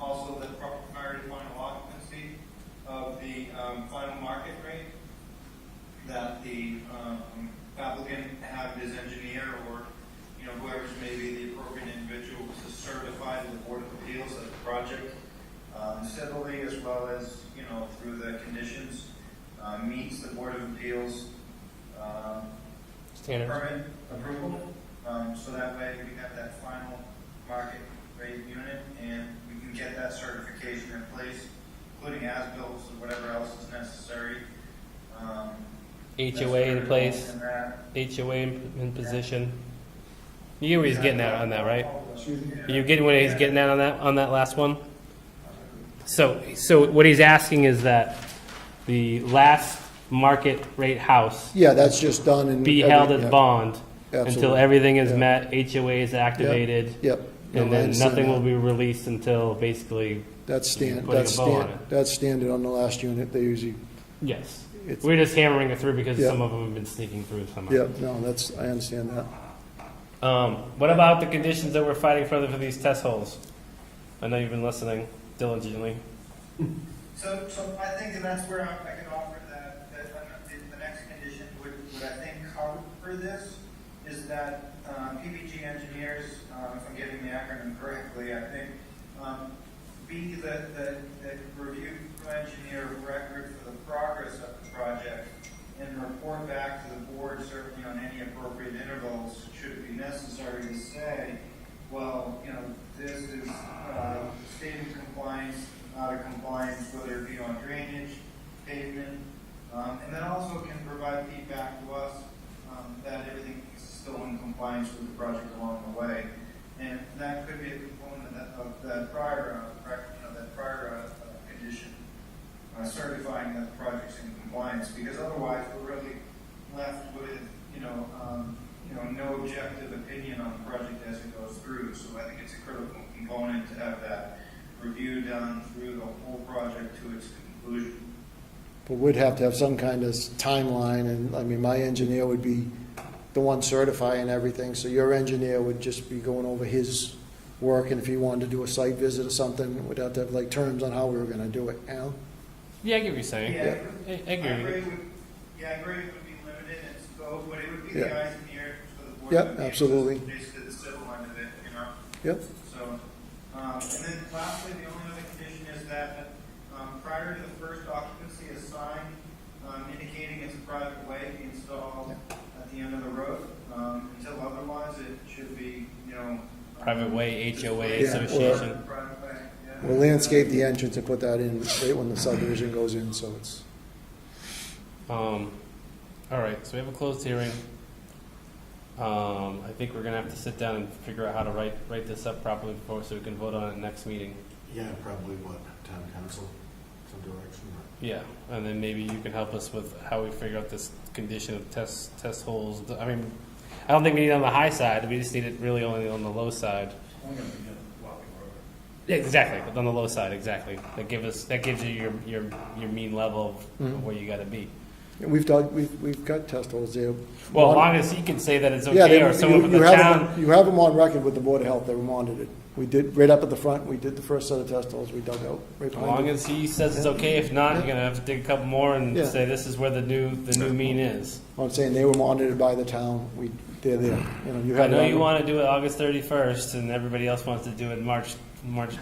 also the prior to final occupancy of the final market rate, that the applicant have his engineer or, whoever's maybe the appropriate individual to certify to the Board of Appeals that the project civilly, as well as, through the conditions, meets the Board of Appeals Standard. permit approval. So that way we have that final market rate unit, and we can get that certification in place, including as-bills or whatever else is necessary. HOA in place, And that, HOA in position. You get what he's getting at on that, right? Excuse me? You getting what he's getting at on that last one? So what he's asking is that the last market rate house Yeah, that's just done and. be held as yeah, bond until absolutely. everything is Yeah. met, HOA is activated, Yep. No, and I then understand nothing that. will be released until basically, That's putting a bow on it. that's standard on the last unit, they usually, yes. it's, We're just hammering it through because Yeah. some of them have been sneaking through somehow. yeah, no, I understand that. What about the conditions that we're fighting for these test holes? I know you've been listening diligently. So I think that's where I can offer that the next condition would I think cover this, is that PPG engineers, if I'm getting the acronym correctly, I think, be the review engineer of record for the progress of the project and report back to the board, certainly on any appropriate intervals, should it be necessary to say, well, this is state in compliance, out of compliance, whether it be on drainage, pavement, and then also can provide feedback to us that everything is still in compliance with the project along the way. And that could be a component of that prior condition, certifying that the project's in compliance, because otherwise we're really left with, no objective opinion on the project as it goes through. So I think it's a critical component to have that review done through the whole project to its conclusion. But we'd have to have some kind of timeline, and, I mean, my engineer would be the one certifying everything, so your engineer would just be going over his work, and if he wanted to do a site visit or something, we'd have to have, like, terms on how we were gonna do it, Al? Yeah, I get what you're saying. Yeah, I agree. I agree it would be limited in scope, but it would be the Yeah. eyes and ears for the board. Yep, absolutely. Basically the civil end of it, Yep. So, and then lastly, the only other condition is that prior to the first occupancy, a sign indicating it's a private way be installed at the end of the road. Until otherwise, it should be, Private way, HOA Yeah, association. private way, yeah. We'll landscape the entrance and put that in right when the subdivision goes in, so it's, All right, so we have a closed hearing. I think we're gonna have to sit down and figure out how to write this up properly before, so we can vote on it next meeting. Yeah, probably what, town council, some direction. Yeah, and then maybe you can help us with how we figure out this condition of test holes. I mean, I don't think we need it on the high side, we just need it really only on the low side. Yeah, exactly, but on the low side, exactly. That gives you your mean level of where you gotta be. we've got test holes there. Well, as long as he can say that it's Yeah, okay, or someone from the town. You have them on record with the Board of Health, they were monitored. We did, right up at the front, we did the first set of test holes, we dug out right As behind long it. as he says it's okay, if not, you're gonna have to dig a couple more and Yeah. say this is where the new mean is. I'm saying they were monitored by the town, they're there, you I have. know it you on- wanna do it August 31st, and everybody else wants to do it March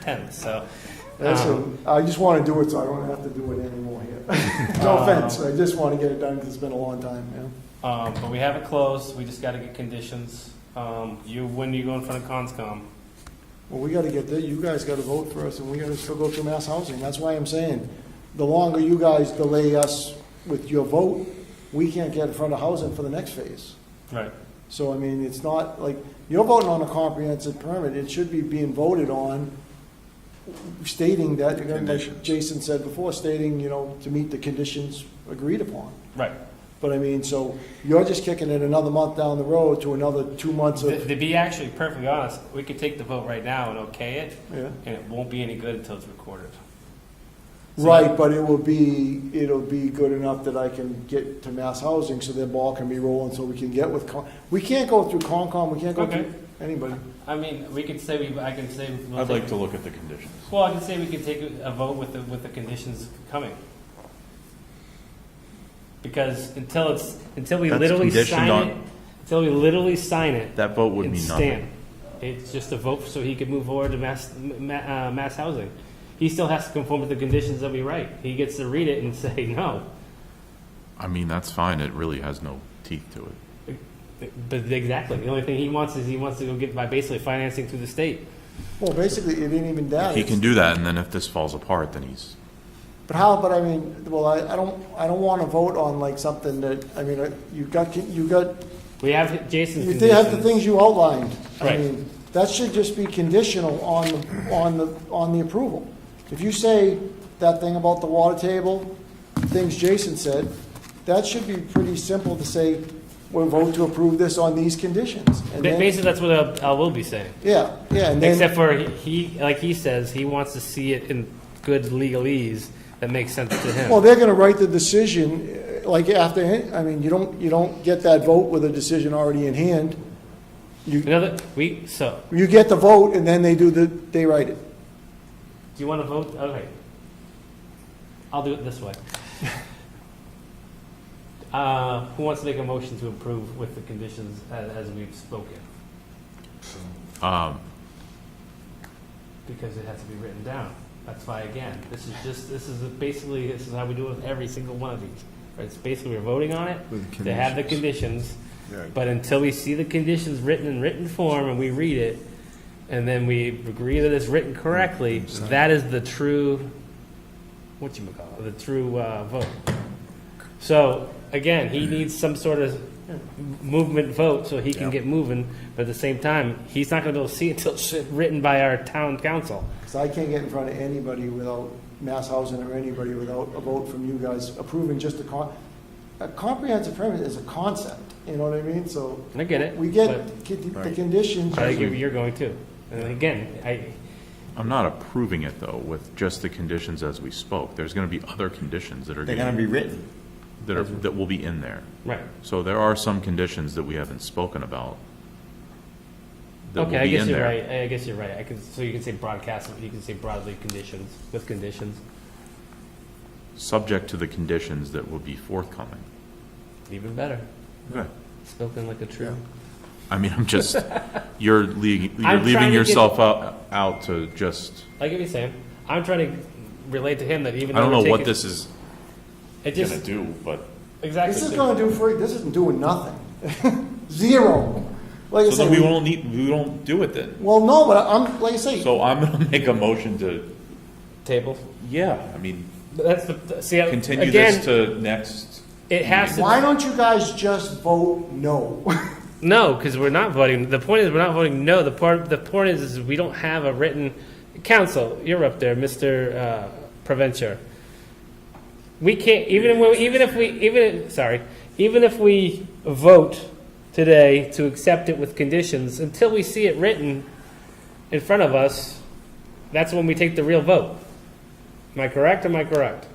10th, so. Listen, I just want to do it so I don't have to do it anymore here. No offense, I just want to get it done because it's been a long time, But we have it closed, we just gotta get conditions. When you go in front of Conscom? Well, we got to get there, you guys got to vote for us, and we got to still go through mass housing. That's why I'm saying, the longer you guys delay us with your vote, we can't get in front of housing for the next phase. Right. So, I mean, it's not like, you're voting on a comprehensive permit, it should be being voted on stating that, like Conditions. Jason said before, stating, to meet the conditions agreed upon. Right. But I mean, so you're just kicking it another month down the road to another 2 months of, To be actually perfectly honest, we could take the vote right now and okay it, yeah. and it won't be any good until it's recorded. So Right, but it'll be good enough that I can get to mass housing so their ball can be rolling so we can get with, we can't go through Concom, we can't go Okay. through anybody. I mean, we could say, I can say. I'd like to look at the conditions. Well, I can say we can take a vote with the conditions coming. Because until we That's literally conditioned sign on- it, until we literally sign it. That vote would and mean stamp, nothing. it's just a vote so he could move forward to mass housing. He still has to conform to the conditions that we write. He gets to read it and say no. I mean, that's fine, it really has no teeth to it. But exactly, the only thing he wants is to go get by basically financing through the state. Well, basically, it ain't even that. He can do that, and then if this falls apart, then he's, But how, but I mean, well, I don't want to vote on like something that, I mean, you got, We have Jason's you have the conditions. things you outlined. I Right. mean, that should just be conditional on the approval. If you say that thing about the water table, things Jason said, that should be pretty simple to say, we'll vote to approve this on these conditions. And then- Basically, that's what I will be saying. Yeah, and then. Except for like he says, he wants to see it in good legalese that makes sense to him. Well, they're gonna write the decision, like after, I mean, you don't get that vote with a decision already in hand. You get the vote and then they write it. Do you want to vote? Okay. I'll do it this way. Who wants to make a motion to approve with the conditions as we've spoken? Because it has to be written down. That's why, again, this is how we do it with every single one of these. Right? It's basically, we're voting on it With to have the conditions, but until we see the conditions written in written form and we read it, and then we agree that it's written correctly, that is the true, the true vote. So, again, he needs some sort of movement vote so he can get moving, but at the same time, he's not going to be able to see it until it's written by our town council. Because I can't get in front of anybody without Mass Housing or anybody without a vote from you guys approving just a comprehensive permit is a concept, you know what I mean? So I get it. we get the conditions. I think you're going to. And again, I'm not approving it, though, with just the conditions as we spoke. There's going to be other conditions that are They're gonna be written. that will be in there. right. So there are some conditions that we haven't spoken about that Okay, will I be guess in you're there. right. I guess you're right. So you can say broadcast, you can say broadly conditions, with conditions. Subject to the conditions that will be forthcoming. Even better. Okay. Spoken like a true. I mean, I'm just, you're leaving I'm trying to yourself out to just, I get what you're saying. I'm trying to relate to him that even I though don't know we're what taking- this is it gonna just, do, but. exactly. This is gonna do this isn't doing nothing. Zero. Like I So said, then we won't do it then. well, no, but I'm, like I say, So I'm gonna make a motion to, Table. I mean, That's the, see, continue again, this to next. it has to. why don't you guys just vote no? No, because we're not voting. The point is, we're not voting no. The point is we don't have a written council. You're up there, Mr. Preventure. We can't even if we vote today to accept it with conditions until we see it written in front of us. That's when we take the real vote. Am I correct? Or am I correct?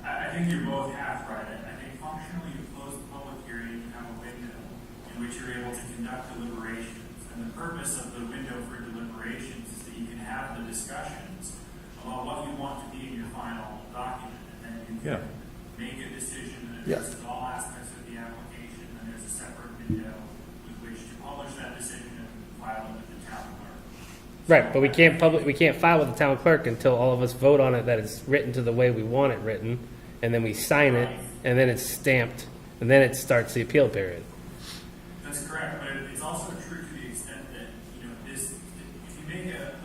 I think you're both half right. I think functionally you close the public hearing, you have a window in which you're able to conduct deliberations. And the purpose of the window for deliberations is that you can have the discussions about what you want to be in your final document. And then you can make a decision that addresses all aspects of the application. And there's a separate window with which to publish that decision and file it with the town clerk. Right, but we can't file with the town clerk until all of us vote on it that it's written to the way we want it written, and then we sign it, and then it's stamped, and then it starts the appeal period. That's correct, but it's also true to the extent that, this, if you take a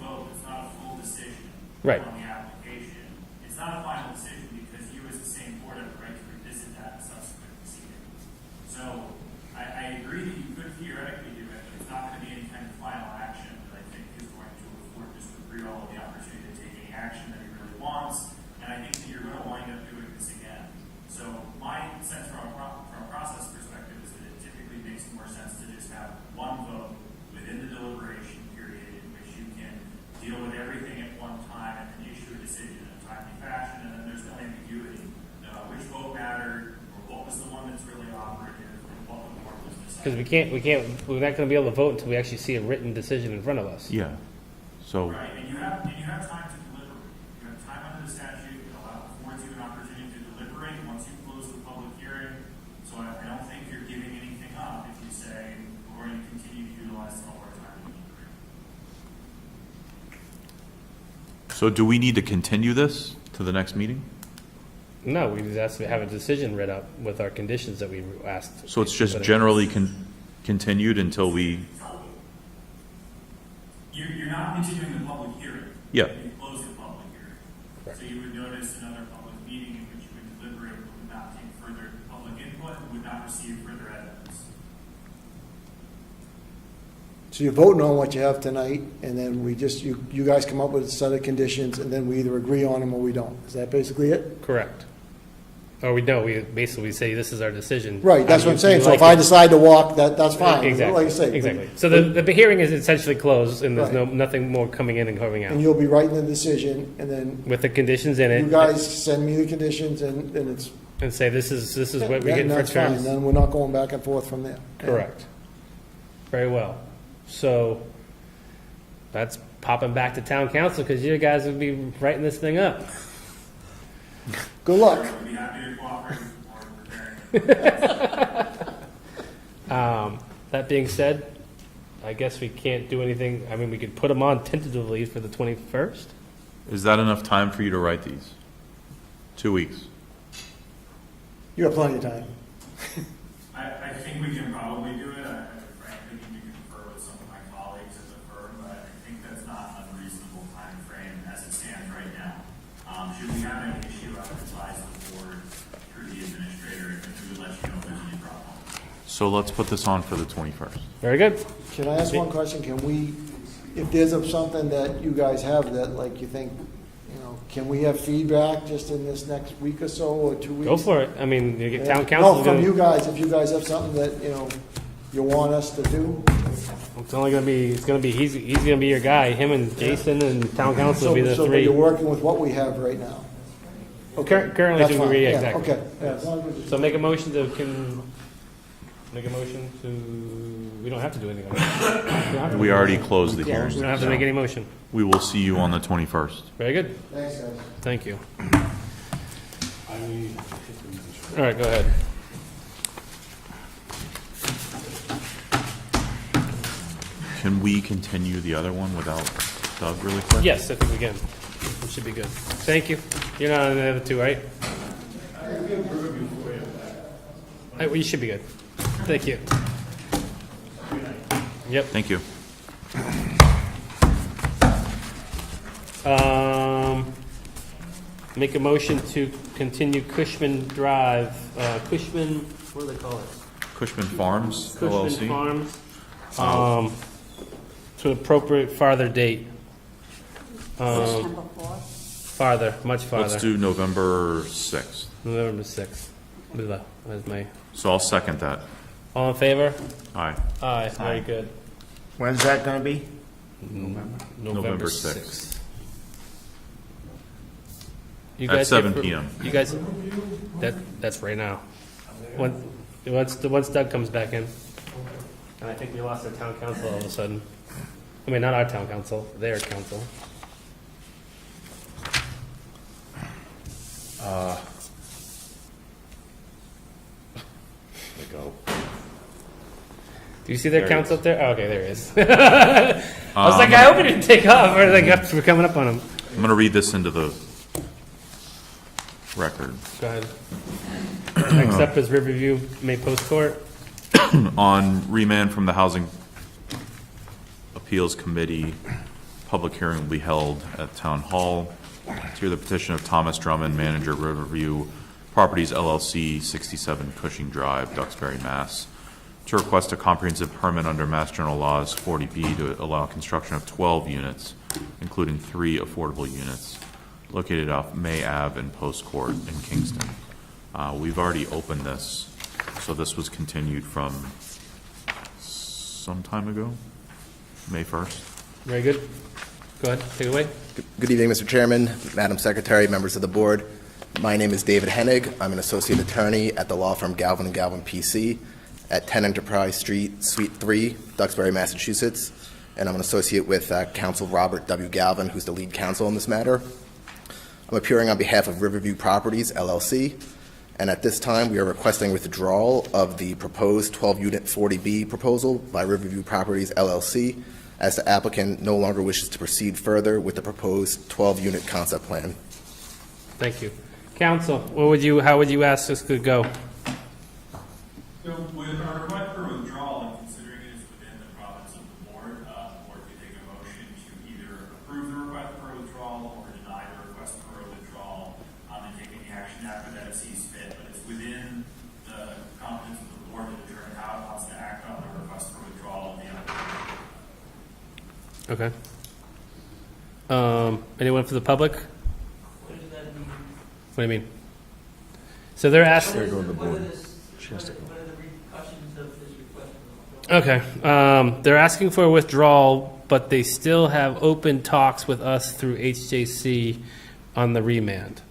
vote, it's not a full decision Right. on the application. It's not a final decision because you as the same board have the right to revisit that in subsequent proceedings. So I agree that you could theoretically do it, but it's not going to be any kind of final action that I think is going to afford Mr. Briolo the opportunity to take any action that he really wants, and I think that you're going to wind up doing this again. So my sense from a process perspective is that it typically makes more sense to just have one vote within the deliberation period in which you can deal with everything at one time and then issue a decision in a timely fashion, and then there's no ambiguity which vote mattered or what was the one that's really operative and what the board was Because deciding. we're not going to be able to vote until we actually see a written decision in front of us. Yeah, so, Right, and you have time to deliberate. You have time under the statute that affords you an opportunity to deliberate once you close the public hearing. So I don't think you're giving anything up if you say we're going to continue to utilize some of our time to deliberate. so do we need to continue this to the next meeting? No, we just asked to have a decision read up with our conditions that we asked. So it's just generally continued until we, You're not continuing the public hearing. Yeah. You close the public hearing. Correct. So you would notice another public meeting in which you would deliberate, but would not take further public input, and would not receive further evidence. So you're voting on what you have tonight, and then you guys come up with a set of conditions, and then we either agree on them or we don't. Is that basically it? Correct. Or we basically say this is our decision. Right, that's what I'm You saying. So like if I it. decide to walk, that's fine. Exactly. Like I say. Exactly. So the hearing is essentially closed, and there's Right. nothing more coming in and coming And out. you'll be writing the decision, and then With the conditions in you it, guys send me the conditions, and it's. and say this is what we're and getting for that's fine. terms. Then we're not going back and forth from there. Correct. Very well. So that's popping back to town council because you guys would be writing this thing up. Good luck. I'd be happy to cooperate with the board preparing. That being said, I guess we can't do anything. I mean, we could put them on tentatively for the 21st. Is that enough time for you to write these? 2 weeks? You have plenty of time. I think we can probably do it. I frankly need to confer with some of my colleagues at the firm, but I think that's not an unreasonable time frame as it stands right now. Should we have any issue, I would advise the board through the administrator, and we would let you know if there's any problem. So let's put this on for the 21st. Very good. Can I ask one question? Can we, if there's something that you guys have that, like, you think, you know, can we have feedback just in this next week or so, or 2 weeks? Go for it. I mean, you get town council. No, from you guys, if you guys have something that, you know, you want us to do. It's only going to be, he's going to be your guy. Him and Jason and town council will be the So three. you're working with what we have right now? Currently, That's to fine. agree, Yeah, exactly. okay. Yeah, as long as we- So make a motion to, we don't have to do anything. We don't have to. We already closed the Yeah, hearing. we don't have to make any motion. We will see you on the 21st. Very good. Thanks, guys. Thank you. I mean, All right, go ahead. Can we continue the other one without Doug really quick? Yes, I think we can. It should be good. Thank you. You're not on the other two, right? Well, you should be good. Thank you. Yep. Thank you. Make a motion to continue Cushman Drive, Cushman, what do they call it? Cushman Farms Cushman LLC. Farms, to an appropriate farther date. September 4th. Farther, much farther. Let's do November 6th. November 6th. That's my, So I'll second that. all in favor? Aye. Aye, very good. When's that gonna be? November 6th. You At guys 7 get- p.m. You guys, that's right now. Once Doug comes back in, and I think we lost our town council all of a sudden. I mean, not our town council, their council. There we go. Do you see their There he council up there? Oh, okay, there he is. I was like, I hope he didn't take off, or like, we're coming up on him. I'm going to read this into the record. Go ahead. Except as Riverview may post court. On remand from the Housing Appeals Committee, public hearing will be held at Town Hall to hear the petition of Thomas Drummond, manager Riverview Properties LLC, 67 Cushing Drive, Duxbury, Mass., to request a comprehensive permit under Mass General Laws 40B to allow construction of 12 units, including 3 affordable units, located off May Ave and Post Court in Kingston. We've already opened this, so this was continued from some time ago, May 1st. Very good. Go ahead, take it away. Good evening, Mr. Chairman, Madam Secretary, members of the board. My name is David Hennig. I'm an associate attorney at the law firm Galvin & Galvin PC at 10 Enterprise Street, Suite 3, Duxbury, Massachusetts. And I'm an associate with counsel Robert W. Galvin, who's the lead counsel in this matter. I'm appearing on behalf of Riverview Properties, LLC. And at this time, we are requesting withdrawal of the proposed 12-unit 40B proposal by Riverview Properties, LLC, as the applicant no longer wishes to proceed further with the proposed 12-unit concept plan. Thank you. Council, how would you ask this could go? So with our request for withdrawal, and considering it is within the province of the board, the board could take a motion to either approve the request for withdrawal or deny the request for a withdrawal, and take any action after that it sees fit. But it's within the competence of the board to determine how it wants to act on the request for withdrawal of the application. Okay. Anyone for the public? What does that mean? What do you mean? So they're asking. What are the repercussions of this request? Okay. They're asking for a withdrawal, but they still have open talks with us through HJC on the remand.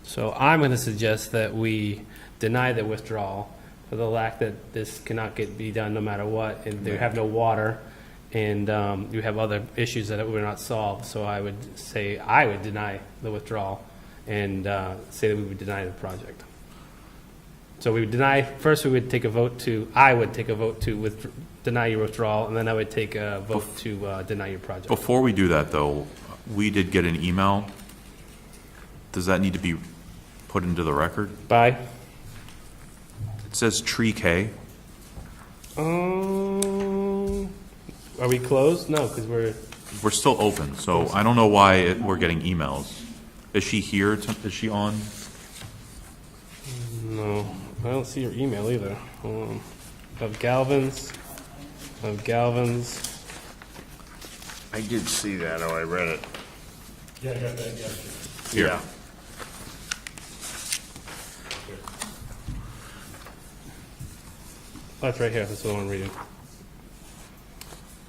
So I'm going to suggest that we deny the withdrawal for the lack that this cannot be done no matter what, and they have no water, and you have other issues that were not solved. So I would say I would deny the withdrawal and say that we would deny the project. So we would deny, first we would take a vote to, I would take a vote to deny your withdrawal, and then I would take a vote to deny your project. Before we do that, though, we did get an email. Does that need to be put into the record? Bye. It says Tree K. Are we closed? No, because We're still open, so I don't know why we're getting emails. Is she here? Is she on? no, I don't see your email either. Hold on. Of Galvin's. I did see that, or I read it. Yeah, I got that yesterday. Here. Yeah. Oh, that's right here. That's what I'm reading.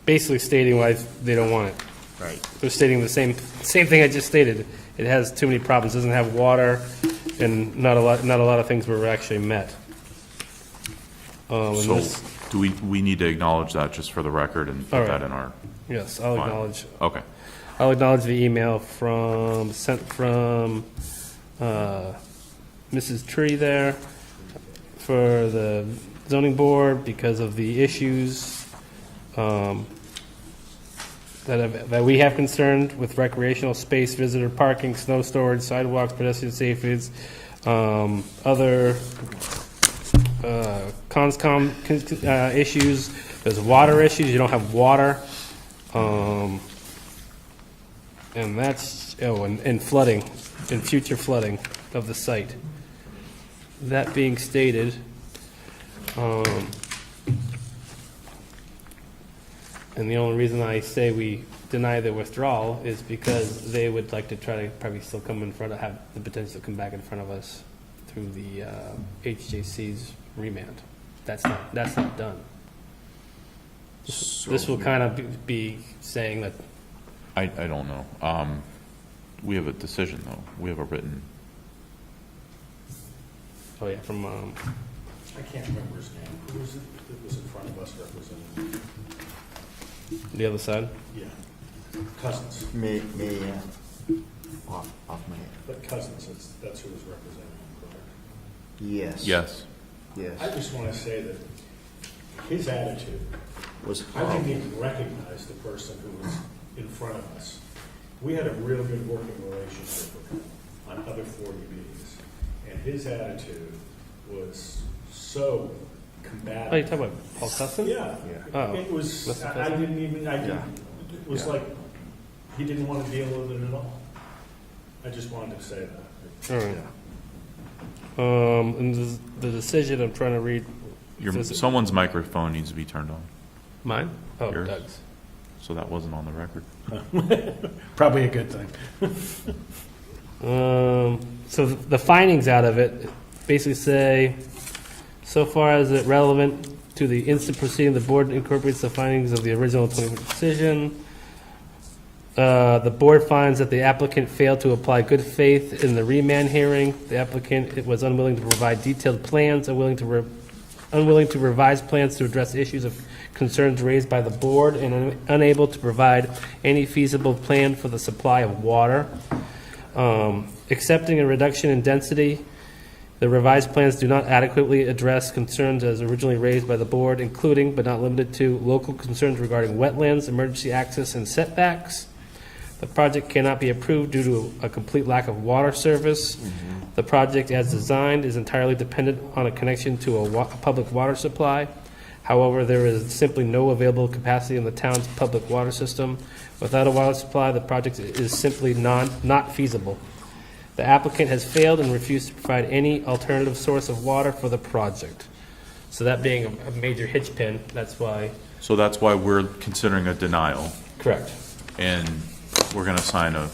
Basically stating why they don't want it. Right. They're stating the same thing I just stated. It has too many problems. Doesn't have water, and not a lot of things were actually met. And So this- do we need to acknowledge that just for the record and All put right. that in our yes, I'll file? acknowledge. Okay. I'll acknowledge the email sent from Mrs. Tree there for the zoning board because of the issues that we have concerned with recreational space, visitor parking, snow storage, sidewalks, pedestrian safeties, other issues. There's water issues. You don't have water. And that's, and flooding, and future flooding of the site. That being stated, and the only reason I say we deny the withdrawal is because they would like to try to probably still come in front of, have the potential to come back in front of us through the HJC's remand. That's not done. This will kind of be saying that, I don't know. We have a decision, though. We have a written. oh yeah, from, I can't remember his name. Who was it that was in front of us representing? the other side. Yeah, Cousins. Me, yeah. Off my head. But Cousins, that's who was representing him, correct? Yes. Yes. Yes. I just want to say that his attitude, Was I didn't even recognize the person who was in front of us. We had a real good working relationship with him on other 40 meetings, and his attitude was so combative. Oh, you talking about Paul Cusson? Yeah. Oh, It was, Mr. I President? didn't even, it was like, he didn't want to deal with it at all. I just wanted to say that. All right. And the decision I'm trying to read. Someone's microphone needs to be turned on, Mine? Oh, Yours? Doug's. so that wasn't on the record. Probably a good thing. So the findings out of it basically say, so far as it relevant to the instant proceeding, the board incorporates the findings of the original 20 decision. The board finds that the applicant failed to apply good faith in the remand hearing. The applicant was unwilling to provide detailed plans, unwilling to revise plans to address issues of concerns raised by the board, and unable to provide any feasible plan for the supply of water. Accepting a reduction in density, the revised plans do not adequately address concerns as originally raised by the board, including but not limited to local concerns regarding wetlands, emergency access, and setbacks. The project cannot be approved due to a complete lack of water service. The project as designed is entirely dependent on a connection to a public water supply. However, there is simply no available capacity in the town's public water system. Without a water supply, the project is simply not feasible. The applicant has failed and refused to provide any alternative source of water for the project. So that being a major hitch pin, that's why. So that's why we're considering a denial, Correct. and we're going to sign a,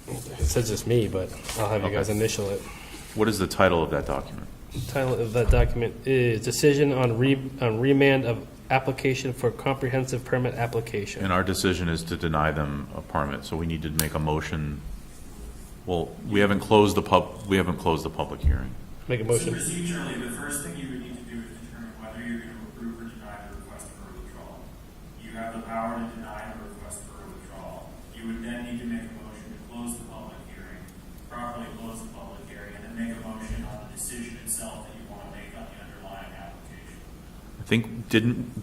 It says just me, but I'll have you guys initial it. what is the title of that document? The title of that document is Decision on Remand of Application for Comprehensive Permit Application. And our decision is to deny them a permit, so we need to make a motion. Well, we haven't closed the public hearing. Make a So motion. procedurally, the first thing you would need to do is determine whether you're going to approve or deny the request for a withdrawal. You have the power to deny the request for a withdrawal. You would then need to make a motion to close the public hearing properly close the public hearing and then make a motion on the decision itself that you want to make on the underlying application. I think,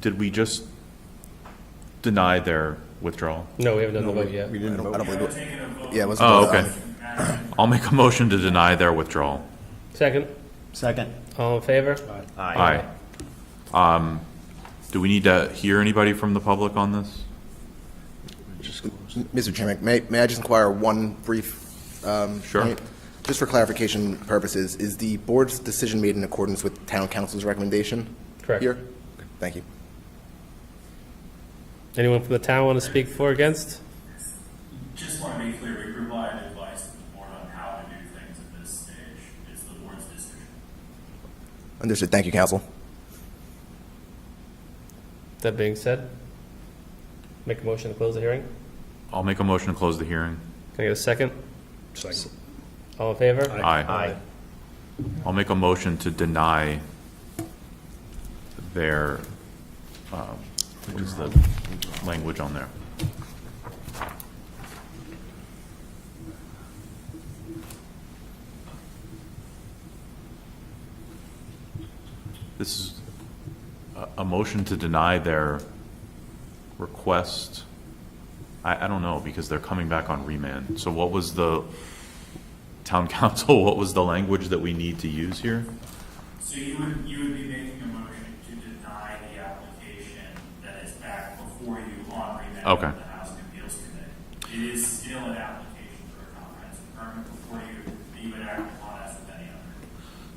did we just deny their withdrawal? No, we haven't done the vote yet. We didn't I vote. don't believe it. Taking a vote. Yeah, it wasn't. Oh, voted okay. on. I'll make a motion to deny their withdrawal. Second, Second. all in favor? Aye. Do we need to hear anybody from the public on this? Mr. Chairman, may I just inquire one brief Sure. point? Just for clarification purposes, is the board's decision made in accordance with town council's recommendation? Correct. Here? Thank you. Anyone from the town want to speak for or against? Just want to be clear, we provide advice to the board on how to do things at this stage. It's the board's decision. Understood. Thank you, council. That being said, make a motion to close the hearing. I'll make a motion to close the hearing. Can I get a second? Second. All in favor? Aye. I'll make a motion to deny their, what is the language on there? This is a motion to deny their request. I don't know, because they're coming back on remand. So what was the, town council, what was the language that we need to use here? So you would be making a motion to deny the application that is back before you on remand Okay. of the Housing Appeals Committee. It is still an application for a comprehensive permit before you would act upon as with any other.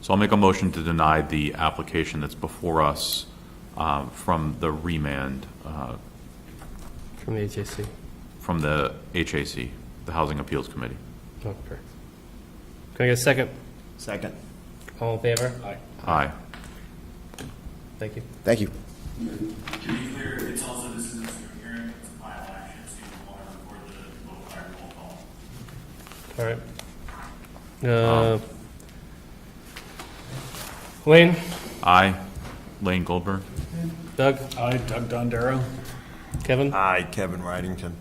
So I'll make a motion to deny the application that's before us from the remand, From the HAC. from the HAC, the Housing Appeals Committee. Oh, correct. Can I get a second? Second. All in favor? Aye. Thank you. Thank you. To be clear, it's also, this isn't a hearing, it's a final action, so you want to record the vote by roll call. All right. Wayne? Aye. Lane Goldberg. Doug? Aye, Doug Dondero. Kevin? Aye, Kevin Ridington.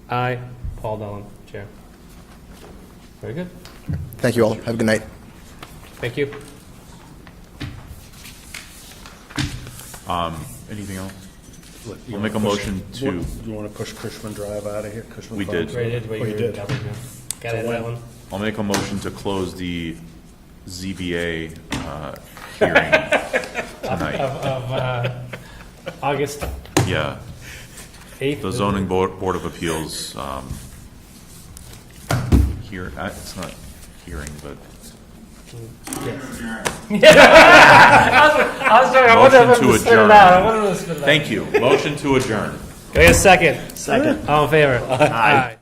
Aye. Paul Dolan, Chair. Very good. Thank you all. Have a good night. Thank you. Anything else? We'll make a motion to, You want to push Cushman Drive out of here? Cushman We Farms? did. Right, did what Oh, you did. covered, yeah. Got it, that one. I'll make a motion to close the ZBA hearing tonight. Of August Yeah, 8th. the zoning board of appeals, here, it's not hearing, but I was sorry, I wanted motion him to to spit it adjourn. out. I wanted him to spit it out. Thank you. Motion to adjourn. Can I get a second? Second. All in favor? Aye.